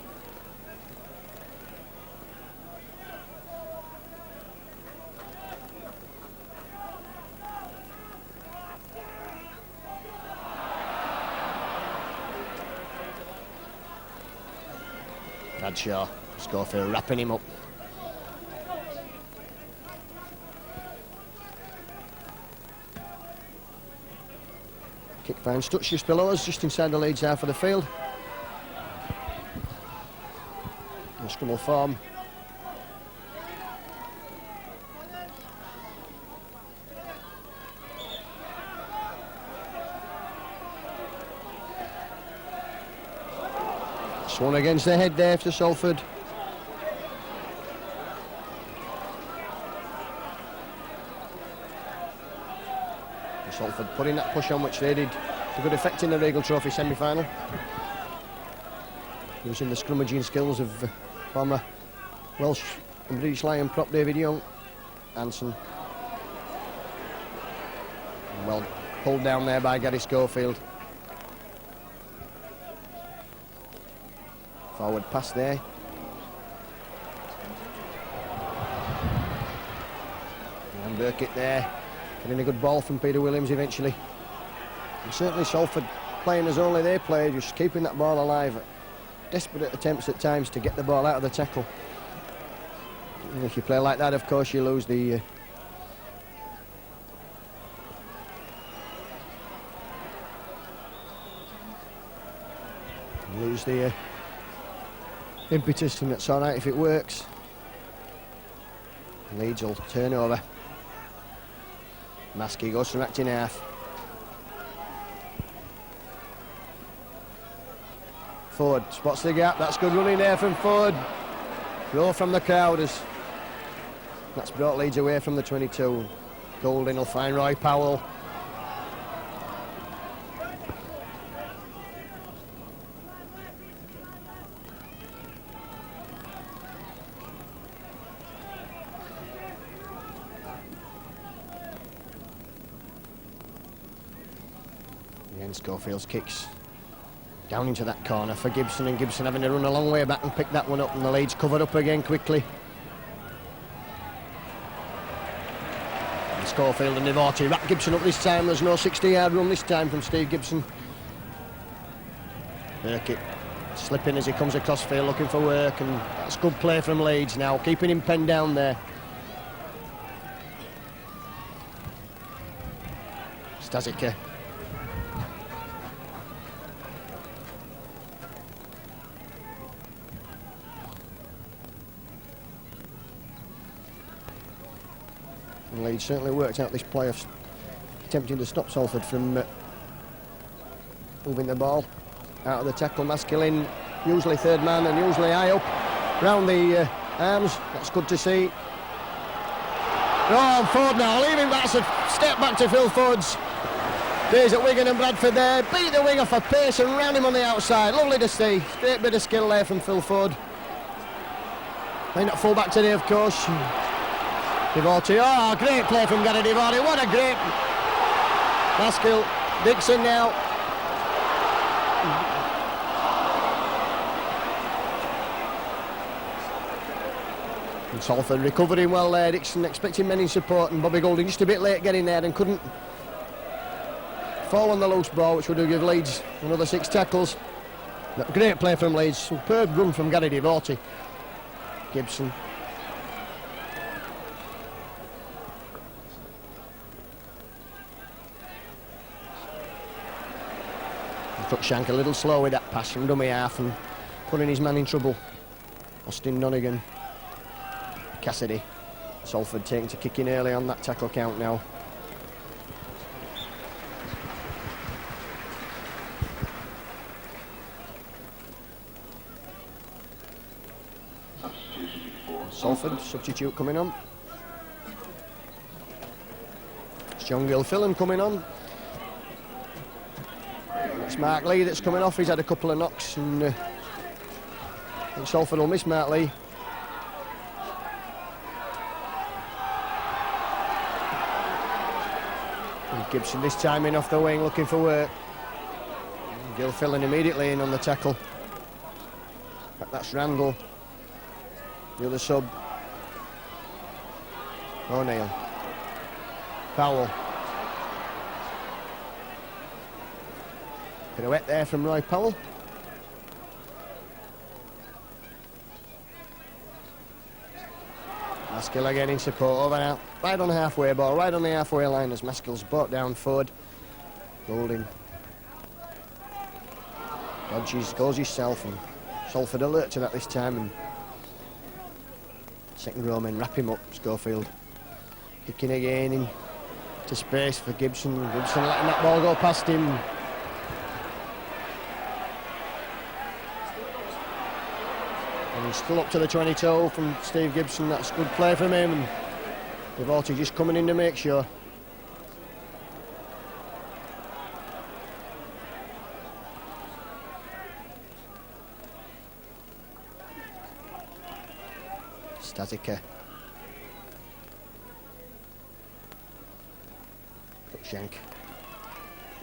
Bradshaw, Schofield wrapping him up. Kick finds touch just below us, just inside the Leeds half of the field. In scrummel form. One against the head there for Salford. Salford putting that push on which they did to good effect in the Regal Trophy semi-final. Using the scrummaging skills of former Welsh and British Lion prop David Young. Anson. Well pulled down there by Gary Schofield. Forward pass there. And Burkett there. Getting a good ball from Peter Williams eventually. And certainly Salford playing as only they play, just keeping that ball alive. Desperate attempts at times to get the ball out of the tackle. And if you play like that, of course, you lose the... impetus, and that's all right if it works. Leeds will turn over. Maskey goes from acting half. Ford spots the gap. That's good running there from Ford. Row from the Crowders. That's brought Leeds away from the 22. Golding will find Roy Powell. Schofield's kicks down into that corner for Gibson, and Gibson having to run a long way back and pick that one up, and the Leeds covered up again quickly. And Schofield and Nivorti wrap Gibson up this time. There's no 60-yard run this time from Steve Gibson. Burkett slipping as he comes across field looking for work, and that's good play from Leeds now, keeping him penned down there. Stasica. And Leeds certainly worked out this play of attempting to stop Salford from moving the ball out of the tackle. Maskelyne, usually third man and usually high up round the arms. That's good to see. Oh, and Ford now leaving. That's a step back to Phil Ford's days at Wigan and Bradford there. Beat the winger for pace and round him on the outside. Lovely to see. Great bit of skill there from Phil Ford. Playing at full back today, of course. Devote. Oh, great play from Gary Devote. What a great Maskell. Dixon now. And Salford recovering well there. Dixon expecting men in support, and Bobby Goulding just a bit late getting there and couldn't fall on the loose ball, which would have given Leeds another 6 tackles. But great play from Leeds. Superb run from Gary Devote. Gibson. Cruikshank a little slow with that pass from dummy half and putting his man in trouble. Austin Donegan. Cassidy. Salford taking to kick in early on that tackle count now. Salford, substitute coming on. It's John Gilfillan coming on. It's Mark Lee that's coming off. He's had a couple of knocks, and I think Salford will miss Mark Lee. And Gibson this time in off the wing looking for work. Gilfillan immediately in on the tackle. That's Randall. The other sub. O'Neill. Powell. Pirouette there from Roy Powell. Maskell again in support, over now. Right on the halfway ball, right on the halfway line as Maskell's brought down Ford. Goulding. Dodges, goes yourself, and Salford alert to that this time. And second row men wrap him up, Schofield. Kicking again into space for Gibson. Gibson letting that ball go past him. And he's still up to the 22 from Steve Gibson. That's good play from him. And Devote just coming in to make sure. Stazika. Cruikshank.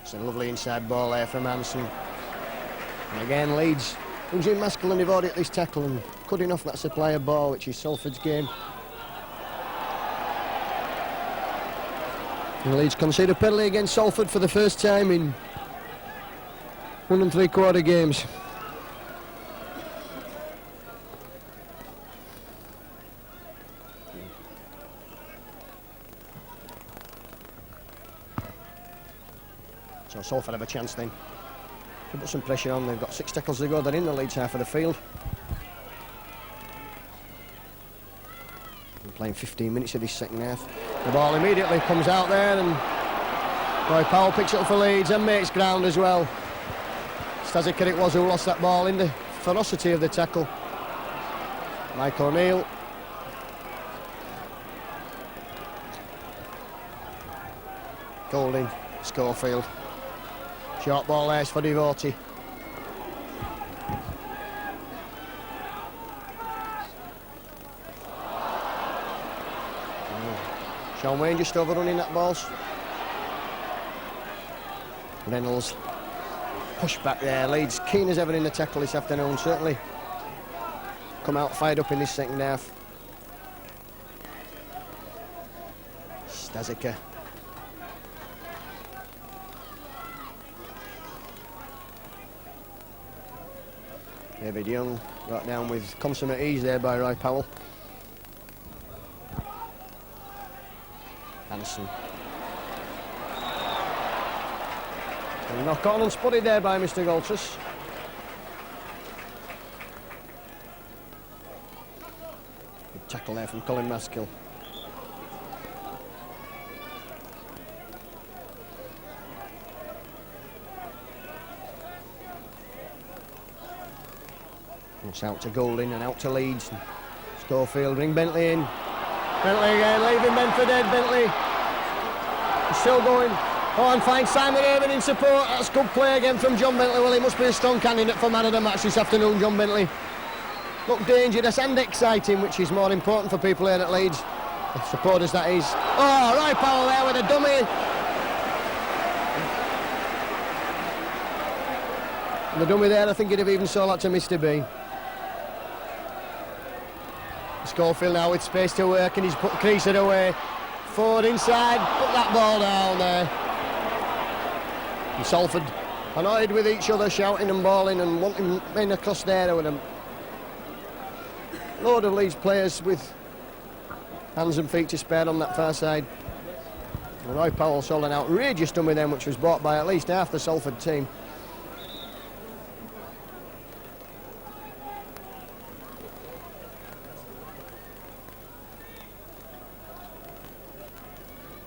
It's a lovely inside ball there from Hansen. And again, Leeds losing Maskell and Devote at this tackle and cutting off that supply of ball, which is Salford's game. And Leeds concede a penalty against Salford for the first time in 1 3/4 games. So Salford have a chance then to put some pressure on. They've got 6 tackles to go. They're in the Leeds half of the field. We're playing 15 minutes of this second half. The ball immediately comes out there, and Roy Powell picks it up for Leeds and makes ground as well. Stazika it was who lost that ball in the ferocity of the tackle. Mike O'Neill. Goulding, Schofield. Short ball there for Devote. Sean Wayne just overrunning that ball. Reynolds push back there. Leeds keen as ever in the tackle this afternoon. Certainly come out fired up in this second half. Stazika. David Young brought down with consummate ease there by Roy Powell. Hansen. And knock on and spotted there by Mr. Goltris. Good tackle there from Colin Maskell. It's out to Golding and out to Leeds. Schofield, bring Bentley in. Bentley again, leaving men for dead, Bentley. He's still going. Oh, and finds Simon Irvine in support. That's good play again from John Bentley. Well, he must be a strong candidate for man of the match this afternoon, John Bentley. Looked dangerous and exciting, which is more important for people here at Leeds. The supporters, that is. Oh, Roy Powell there with a dummy. And the dummy there, I think he'd have even sold that to Mr. B. Schofield now with space to work, and he's put Creaser away. Forward inside, put that ball down there. And Salford annoyed with each other, shouting and bawling and wanting men across there with a load of Leeds players with hands and feet to spare on that far side. And Roy Powell sold an outrageous dummy then, which was bought by at least half the Salford team.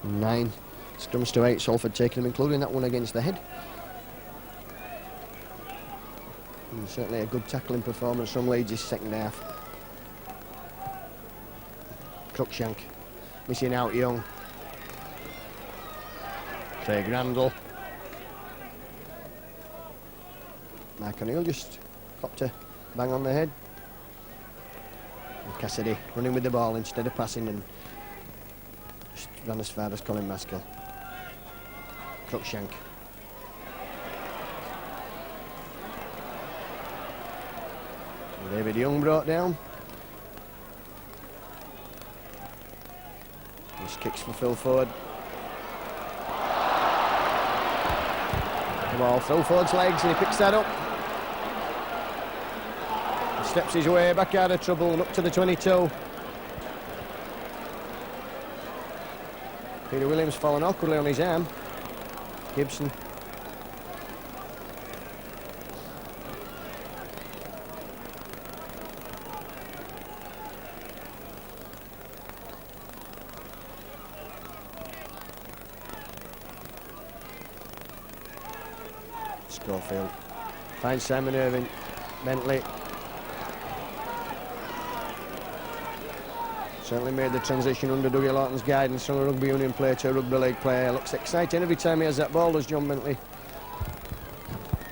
Nine stumps to 8, Salford taking them, including that one against the head. And certainly a good tackling performance from Leeds' second half. Cruikshank missing out Young. Craig Randall. Mark O'Neill just popped a bang on the head. And Cassidy running with the ball instead of passing and just ran as far as Colin Maskell. Cruikshank. David Young brought down. This kicks for Phil Ford. The ball through Ford's legs and he picks that up. He steps his way back out of trouble and up to the 22. Peter Williams falling awkwardly on his arm. Gibson. Schofield finds Simon Irvine. Bentley certainly made the transition under Dougie Lawton's guidance from a rugby union player to a rugby league player. Looks exciting every time he has that ball, does John Bentley.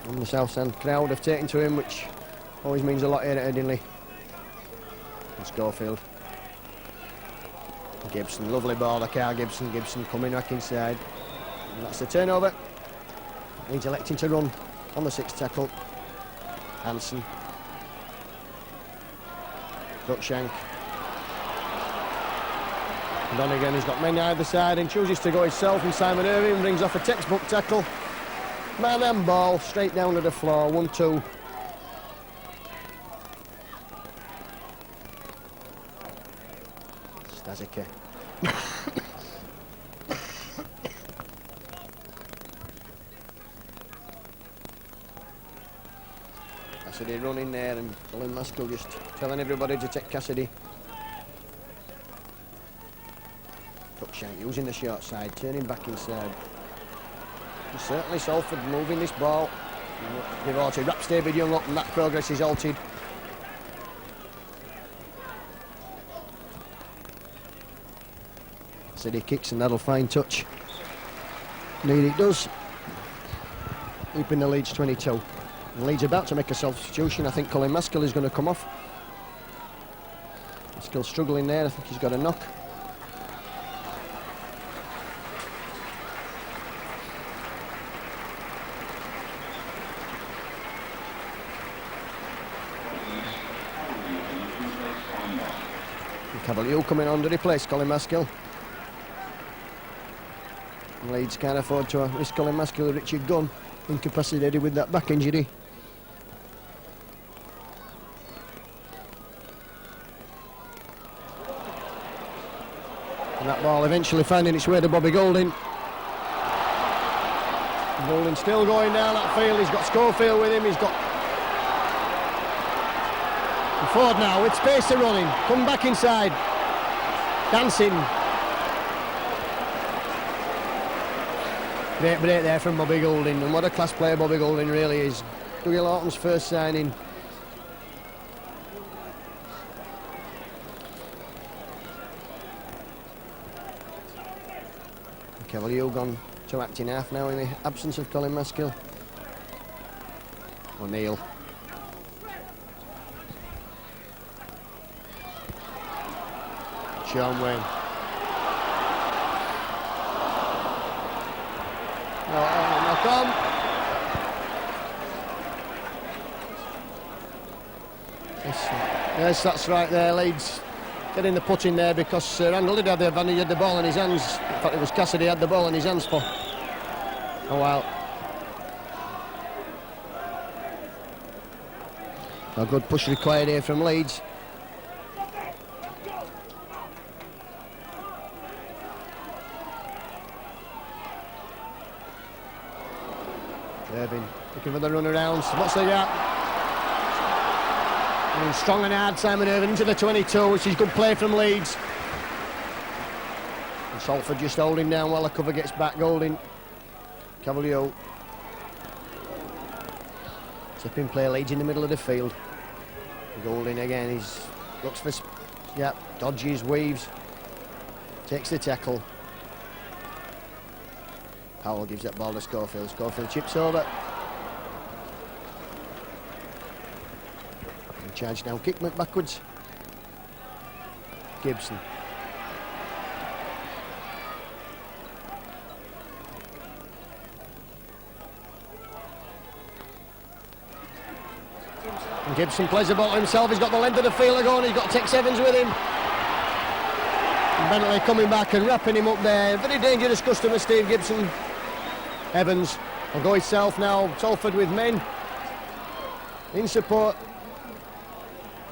And the South Stand crowd have taken to him, which always means a lot here at Headingley. And Schofield. Gibson, lovely ball, the car Gibson. Gibson coming back inside. And that's the turnover. He's electing to run on the 6th tackle. Hansen. Cruikshank. Donegan has got men either side and chooses to go himself, and Simon Irvine brings off a textbook tackle. Man and ball straight down to the floor. 1-2. Stazika. Cassidy running there and Colin Maskell just telling everybody to take Cassidy. Cruikshank using the short side, turning back inside. And certainly Salford moving this ball. They've halted, wraps David Young up, and that progress is halted. Cassidy kicks and that'll find touch. Indeed it does. Keeping the Leeds 22. And Leeds about to make a substitution. I think Colin Maskell is going to come off. He's still struggling there. I think he's got a knock. Cavalier coming on to replace Colin Maskell. Leeds can't afford to risk Colin Maskell with Richard Gunn, incapacitated with that back injury. And that ball eventually finding its way to Bobby Golding. Golding still going down that field. He's got Schofield with him. He's got Ford now with space to run in. Come back inside. Dancing. Great break there from Bobby Golding. And what a class player Bobby Golding really is. Dougie Lawton's first signing. Cavalier gone to acting half now in the absence of Colin Maskill. O'Neill. Sean Wayne. Knock on. Yes, that's right there, Leeds. Getting the put in there because Randall did have the advantage, he had the ball in his hands. In fact, it was Cassidy had the ball in his hands for a while. A good push required here from Leeds. Irving looking for the run around. What's the gap? And strong and hard, Simon Irving into the 22, which is good play from Leeds. And Salford just holding down while the cover gets back. Golding. Cavalier. Tipping play, Leeds in the middle of the field. Golding again, he's looks for, dodges, weaves, takes the tackle. Powell gives that ball to Schofield. Schofield chips over. And charge down, kick backwards. Gibson. And Gibson plays the ball himself. He's got the length of the field to go, and he's got to take Sevens with him. And Bentley coming back and wrapping him up there. Very dangerous customer, Steve Gibson. Evans will go himself now. Salford with men in support.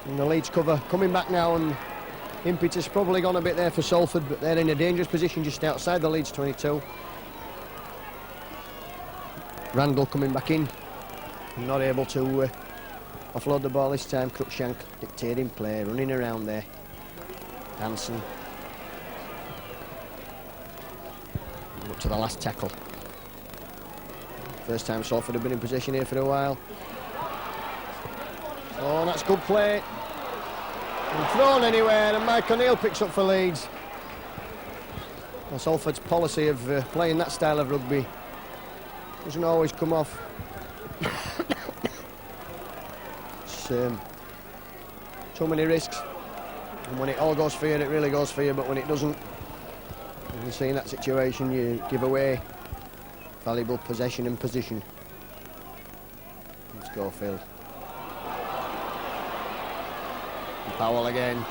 And the Leeds cover coming back now, and impetus probably gone a bit there for Salford, but they're in a dangerous position just outside the Leeds 22. Randall coming back in, not able to offload the ball this time. Cruikshank dictating play, running around there. Hansen up to the last tackle. First time Salford have been in possession here for a while. Oh, that's good play. And thrown anywhere, and Mike O'Neill picks up for Leeds. Well, Salford's policy of playing that style of rugby doesn't always come off. It's too many risks, and when it all goes for you, it really goes for you, but when it doesn't, and you see in that situation, you give away valuable possession and position. And Schofield. And Powell again.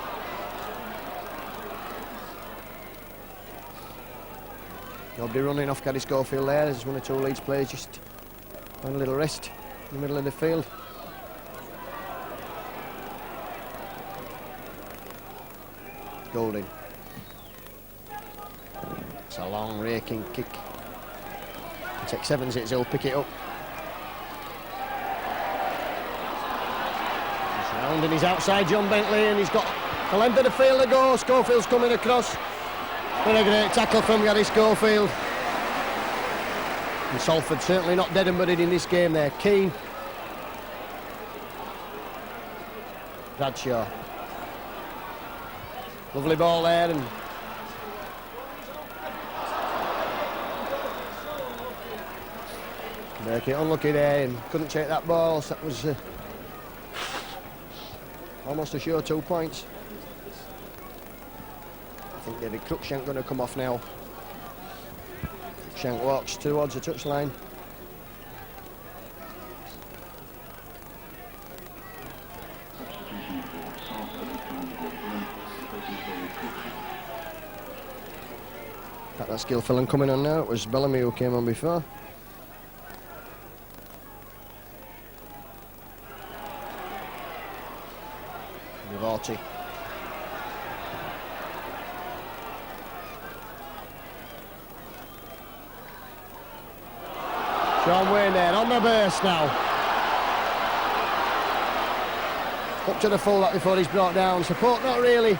Nobody running off Caddy Schofield there. There's one or two Leeds players just on a little rest in the middle of the field. Golding. It's a long raking kick. Take Sevens, he'll pick it up. He's rounding his outside, John Bentley, and he's got the length of the field to go. Schofield's coming across. What a great tackle from Gary Schofield. And Salford certainly not dead and buried in this game there. Keane. Bradshaw. Lovely ball there, and Burkett unlucky there and couldn't take that ball, so that was almost a sure 2 points. I think David Cruikshank going to come off now. Cruikshank walks towards the touchline. That skillful and coming on now. It was Bellamy who came on before. Rivorti. Sean Wayne there on the burst now. Up to the full-back before he's brought down. Support not really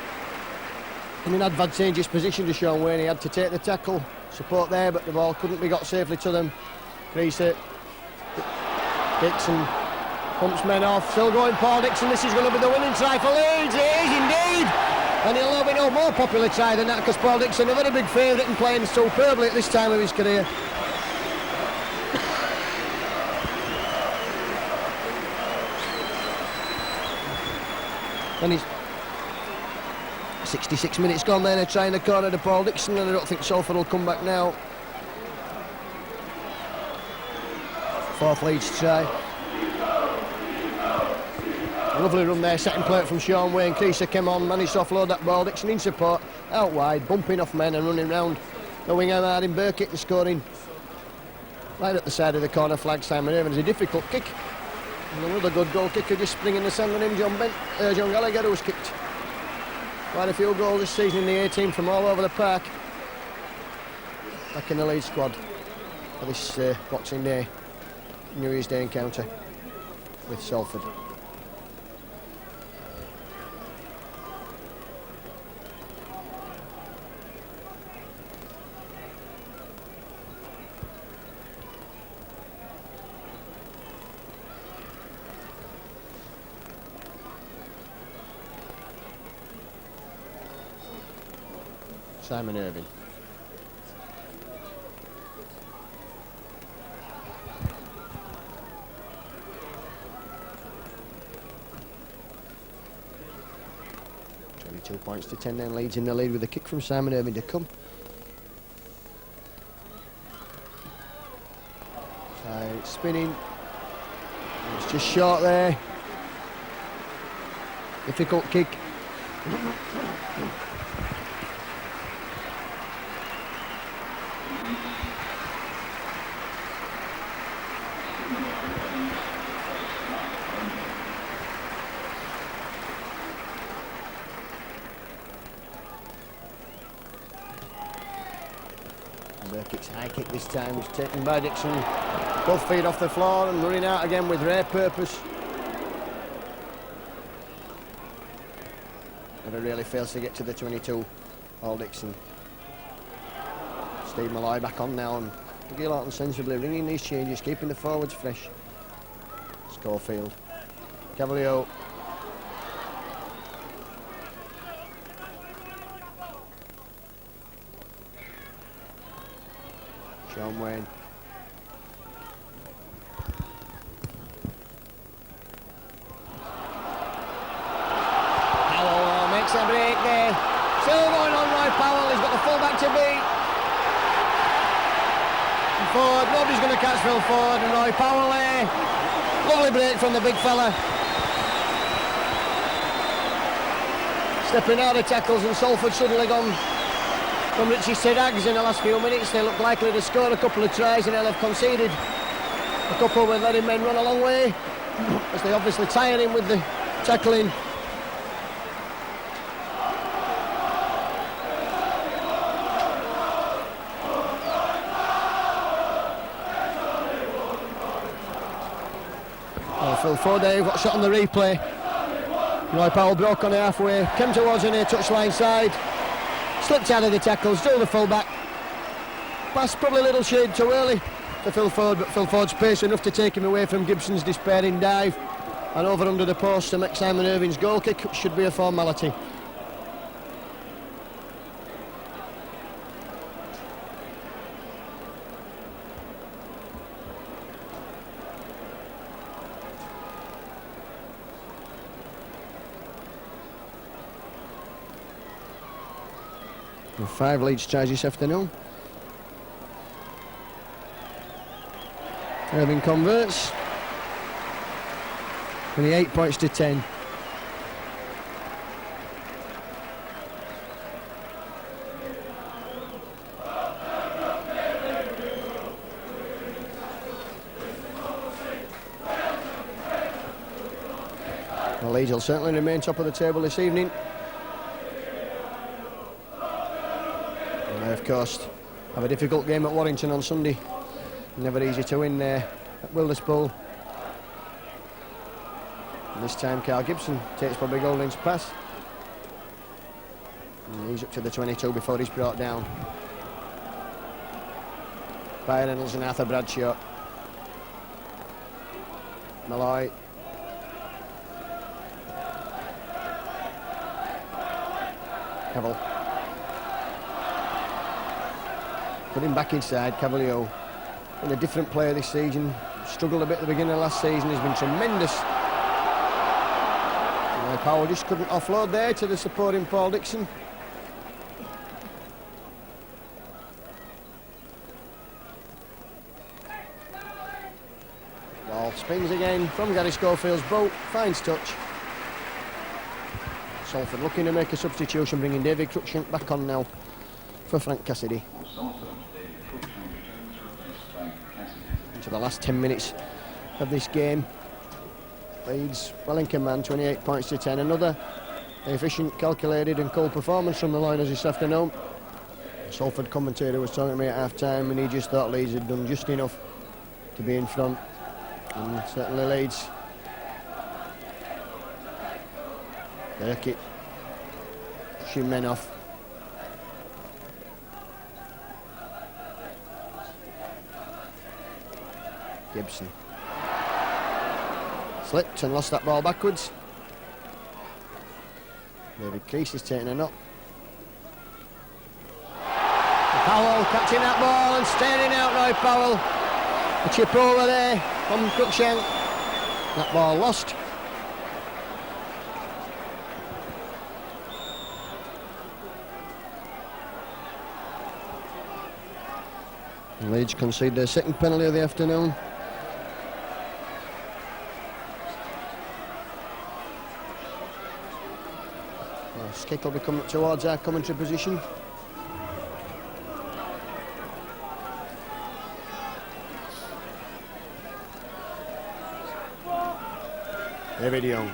in an advantageous position to Sean Wayne. He had to take the tackle. Support there, but the ball couldn't be got safely to them. Crease Dixon pumps men off. Still going Paul Dixon. This is going to be the winning try for Leeds. It is indeed. And he'll be no more popular try than that, because Paul Dixon, a very big favourite and playing superbly at this time of his career. And he's 66 minutes gone then, they're trying the corner to Paul Dixon, and I don't think Salford will come back now. Fourth Leeds try. Lovely run there, second plate from Sean Wayne. Creaser came on, managed to offload that ball. Dixon in support, out wide, bumping off men and running round the winger Martin Burkitt and scoring right at the side of the corner flag. Simon Irvin's a difficult kick. And another good goal kicker just springing the sand on him, John Gallagher, who's kicked quite a few goals this season in the A-team from all over the park. Back in the Leeds squad for this Boxing Day, New Year's Day encounter with Salford. Simon Irvin. £22 points to 10 then, Leeds in the lead with a kick from Simon Irvin to come. Side spinning. It's just short there. Difficult kick. Burkitt's high kick this time was taken by Dixon. Both feet off the floor and running out again with rare purpose. Never really fails to get to the 22. Paul Dixon. Steve Malloy back on now, and Dougie Lawton sensibly ringing these changes, keeping the forwards fresh. Schofield. Cavalier. Sean Wayne. Powell makes a break there. Still going on Roy Powell, he's got the full back to beat. And Ford, nobody's going to catch Phil Ford, and Roy Powell there. Lovely break from the big fella. Stepping out of tackles, and Salford suddenly gone from Richie Sirags in the last few minutes. They look likely to score a couple of tries, and they'll have conceded a couple with letting men run a long way, as they obviously tire him with the tackling. Phil Ford there, got shot on the replay. Roy Powell broke on halfway, came towards the near touchline side, slipped out of the tackles, drew the full back. Pass probably a little shade too early to Phil Ford, but Phil Ford's pace enough to take him away from Gibson's despairing dive, and over under the post to make Simon Irvin's goal kick, which should be a formality. And 5 Leeds tries this afternoon. Irvin converts. 28 points to 10. Well, Leeds will certainly remain top of the table this evening. Of course, have a difficult game at Warrington on Sunday. Never easy to win there at Wilderspool. And this time Carl Gibson takes Bobby Golding's pass. And he's up to the 22 before he's brought down by Reynolds and Arthur Bradshaw. Malloy. Cavill. Put him back inside, Cavalier. Been a different player this season. Struggled a bit at the beginning of last season. He's been tremendous. Powell just couldn't offload there to the supporting Paul Dixon. Ball spins again from Gary Schofield's boat. Finds touch. Salford looking to make a substitution, bringing David Cruikshank back on now for Frank Cassidy. Into the last 10 minutes of this game. Leeds well in command, 28 points to 10. Another efficient, calculated and cool performance from the liners this afternoon. Salford commentator was talking to me at half-time and he just thought Leeds had done just enough to be in front. And certainly Leeds. Burkitt pushing men off. Gibson. Slipped and lost that ball backwards. David Crease is taking a knock. Powell catching that ball and staring out Roy Powell. A chip over there from Cruikshank. That ball lost. And Leeds concede their second penalty of the afternoon. Kick will be coming towards our commentary position. David Young.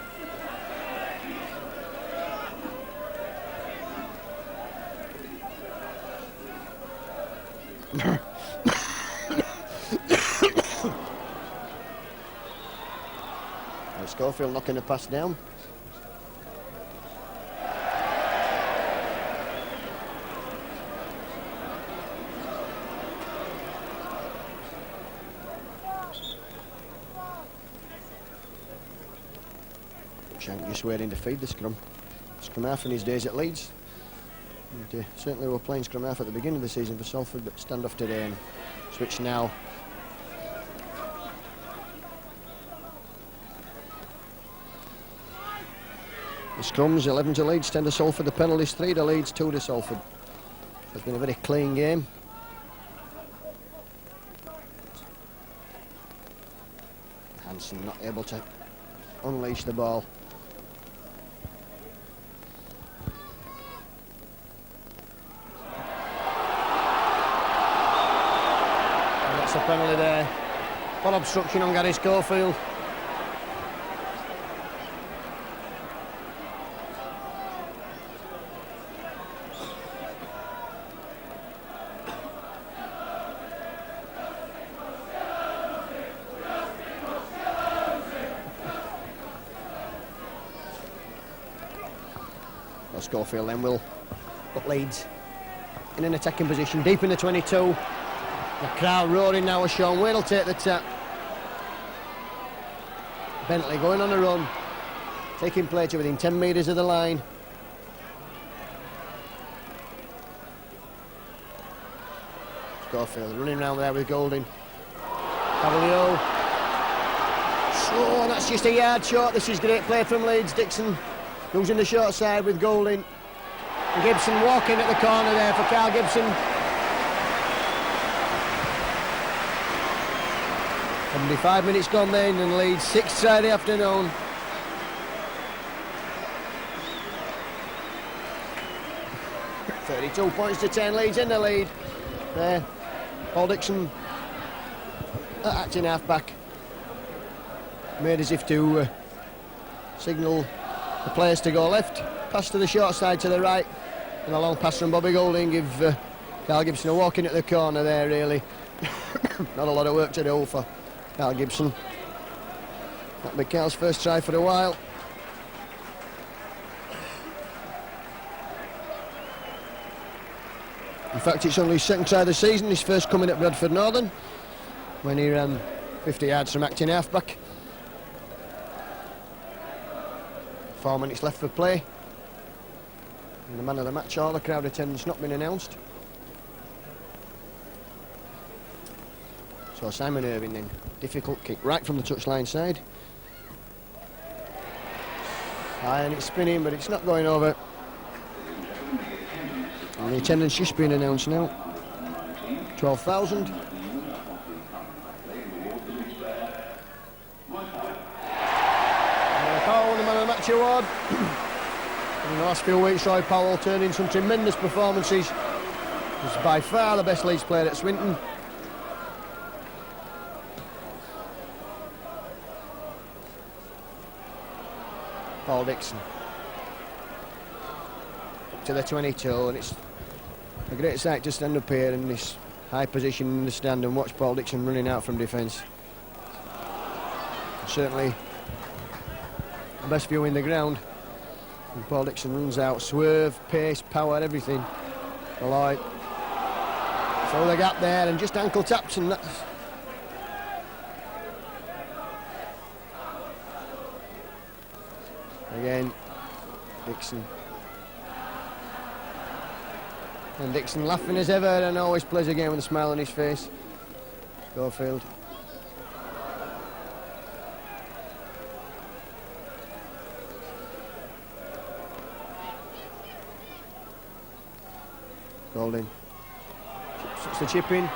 Schofield knocking the pass down. Shank just waiting to feed the scrum. Scrum half in his days at Leeds. And, certainly we were playing scrum half at the beginning of the season for Salford, but stand off today and switch now. The scrums 11 to Leeds, 10 to Salford. The penalties 3 to Leeds, 2 to Salford. So it's been a very clean game. Hansen not able to unleash the ball. A penalty there. Full obstruction on Gary Schofield. Well, Schofield then will put Leeds in an attacking position deep in the 22. The crowd roaring now as Sean Wade will take the tap. Bentley going on a run, taking play to within 10 metres of the line. Schofield running around there with Golding. Cavalier. So that's just a yard short. This is great play from Leeds. Dixon using the short side with Golding. And Gibson walking at the corner there for Carl Gibson. 75 minutes gone then, and Leeds 6th try of the afternoon. £32 points to 10, Leeds in the lead. There, Paul Dixon, acting half-back, made as if to signal the players to go left. Pass to the short side to the right, and a long pass from Bobby Golding give Carl Gibson a walk in at the corner there, really. Not a lot of work to do for Carl Gibson. That'll be Carl's first try for a while. In fact, it's only his second try of the season, his first coming at Bradford Northern, when he ran 50 yards from acting half-back. 4 minutes left for play. And the man of the match, all the crowd attendance not been announced. So Simon Irving then, difficult kick right from the touchline side. High and it's spinning, but it's not going over. And the attendance just been announced now. 12,000. Powell, the man of the match award. In the last few weeks, Roy Powell turned in some tremendous performances. He's by far the best Leeds player at Swinton. Paul Dixon. Up to the 22, and it's a great sight to stand up here in this high position in the stand and watch Paul Dixon running out from defence. Certainly the best view in the ground. And Paul Dixon runs out, swerve, pace, power, everything. Alright. Throw the gap there and just ankle taps, and that's... Again, Dixon. And Dixon laughing as ever and always plays a game with a smile on his face. Schofield. Golding. It's the chip in. And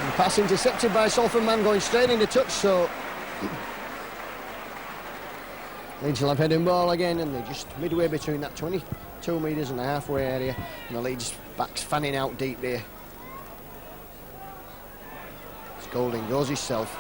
the pass intercepted by a Salford man going straight into touch, so Leeds will have heading ball again, and they're just midway between that 22 metres and the halfway area, and the Leeds backs fanning out deep there. It's Golding, goes himself.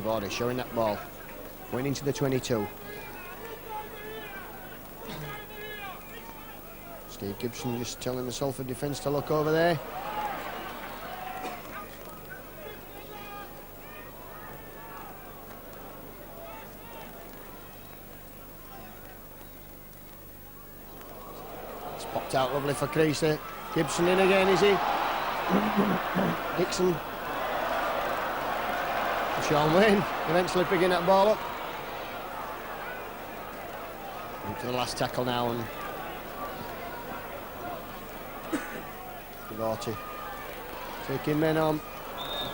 Vardy showing that ball, going into the 22. Steve Gibson just telling the Salford defence to look over there. It's popped out lovely for Creasy. Gibson in again, is he? Dixon. Sean Wayne eventually picking that ball up. Into the last tackle now, and Vardy taking men on.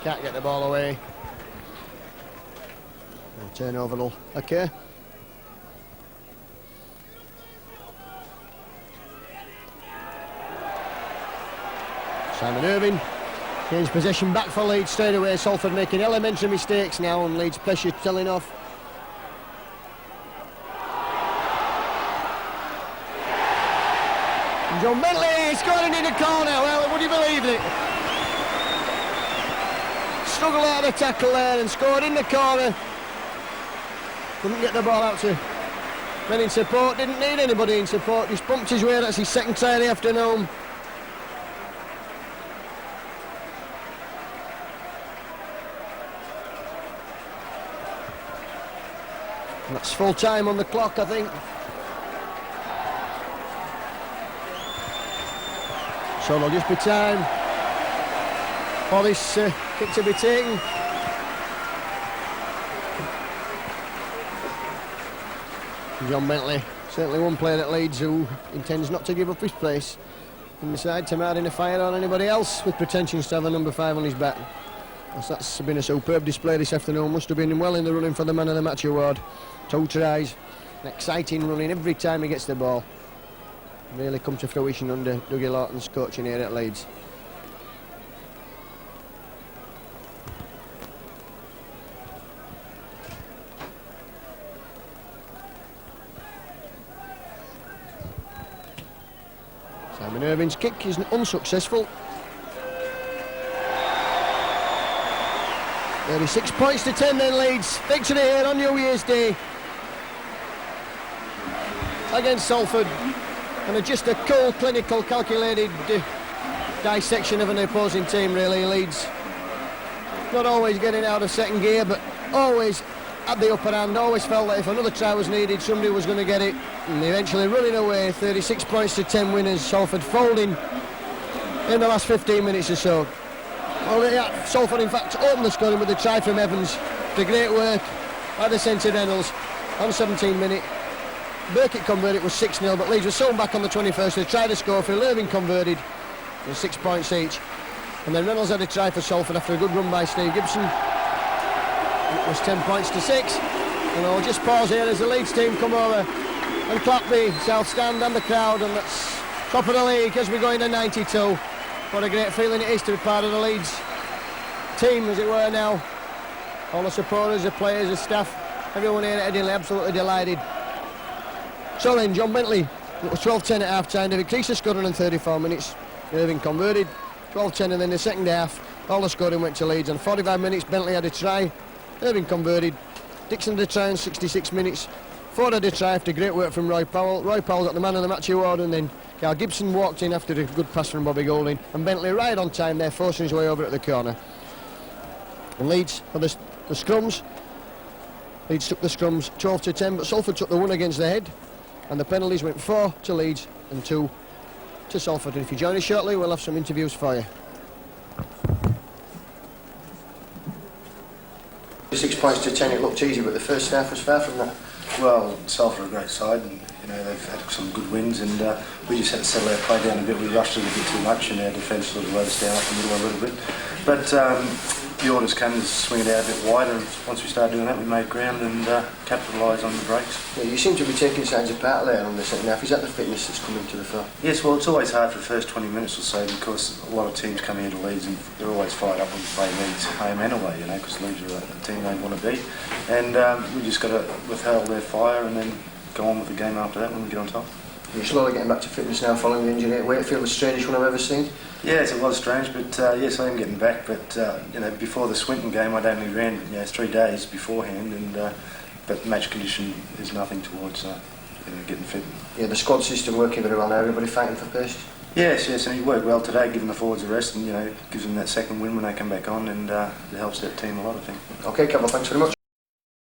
Can't get the ball away. And turnover will occur. Simon Irving gains possession back for Leeds straight away. Salford making elementary mistakes now, and Leeds pressure telling off. And John Bentley scoring in the corner. Well, would you believe it? Struggled out of the tackle there and scored in the corner. Couldn't get the ball out to men in support. Didn't need anybody in support. Just bumped his way. That's his second try of the afternoon. That's full time on the clock, I think. So there'll just be time for this kick to be taken. John Bentley, certainly one player at Leeds who intends not to give up his place in the side to mount in a fire on anybody else with pretensions to have a number 5 on his back. That's been a superb display this afternoon. Must have been well in the running for the man of the match award. 2 tries, an exciting running every time he gets the ball. Really come to fruition under Dougie Lawton's coaching here at Leeds. Simon Irving's kick is unsuccessful. 36 points to 10 then Leeds. Victory here on New Year's Day against Salford. And just a cool, clinical, calculated dissection of an opposing team, really, Leeds. Not always getting out of second gear, but always had the upper hand, always felt that if another try was needed, somebody was going to get it, and eventually running away, 36 points to 10 winners. Salford folding in the last 15 minutes or so. Well, yeah, Salford in fact opened the scoring with a try from Evans. The great work by the centre Reynolds on 17 minute. Burkitt converted, it was 6-0, but Leeds was sown back on the 21st. They tried to score for Irving, converted, with 6 points each. And then Reynolds had a try for Salford after a good run by Steve Gibson. It was 10 points to 6. And I'll just pause here as the Leeds team come over and clap the South Stand and the crowd, and that's top of the league as we go into 92. What a great feeling it is to be part of the Leeds team, as it were, now. All the supporters, the players, the staff, everyone here at Headingley absolutely delighted. So then, John Bentley, it was 12-10 at half-time. David Creaser scored in 34 minutes. Irving converted, 12-10, and then the second half, all the scoring went to Leeds. And 45 minutes, Bentley had a try. Irving converted. Dixon had a try in 66 minutes. Ford had a try after great work from Roy Powell. Roy Powell got the man of the match award, and then Carl Gibson walked in after a good pass from Bobby Golding. And Bentley right on time there, forcing his way over at the corner. And Leeds for the scrums. Leeds took the scrums 12-10, but Salford took the one against the head. And the penalties went 4 to Leeds and 2 to Salford. And if you join us shortly, we'll have some interviews for you. 6 points to 10, it looked easy, but the first half was far from that. Well, Salford are a great side, and they've had some good wins, and we just had to settle our play down a bit. We rushed it a bit too much, and our defence sort of let us down up the middle a little bit. But the orders came to swing it out a bit wider, and once we started doing that, we made ground and capitalised on the breaks. Yeah, you seem to be taking signs apart there on the second half. Is that the fitness that's coming to the fore? Yes, well, it's always hard for the first 20 minutes or so, because a lot of teams come here to Leeds and they're always fired up when we play Leeds home and away, because Leeds are a team they want to beat. And we just got to withhold their fire and then go on with the game after that when we get on top. You're slowly getting back to fitness now following the injury. Wakefield was the strangest one I've ever seen. Yes, it was strange, but yes, I am getting back. But before the Swinton game, I'd only ran 3 days beforehand, and but match condition is nothing towards getting fit. Yeah, the squad system working very well now. Everybody fighting for pace. Yes, and he worked well today, giving the forwards a rest, and gives them that second win when they come back on, and it helps that team a lot, I think. Okay, Campbell, thanks very much.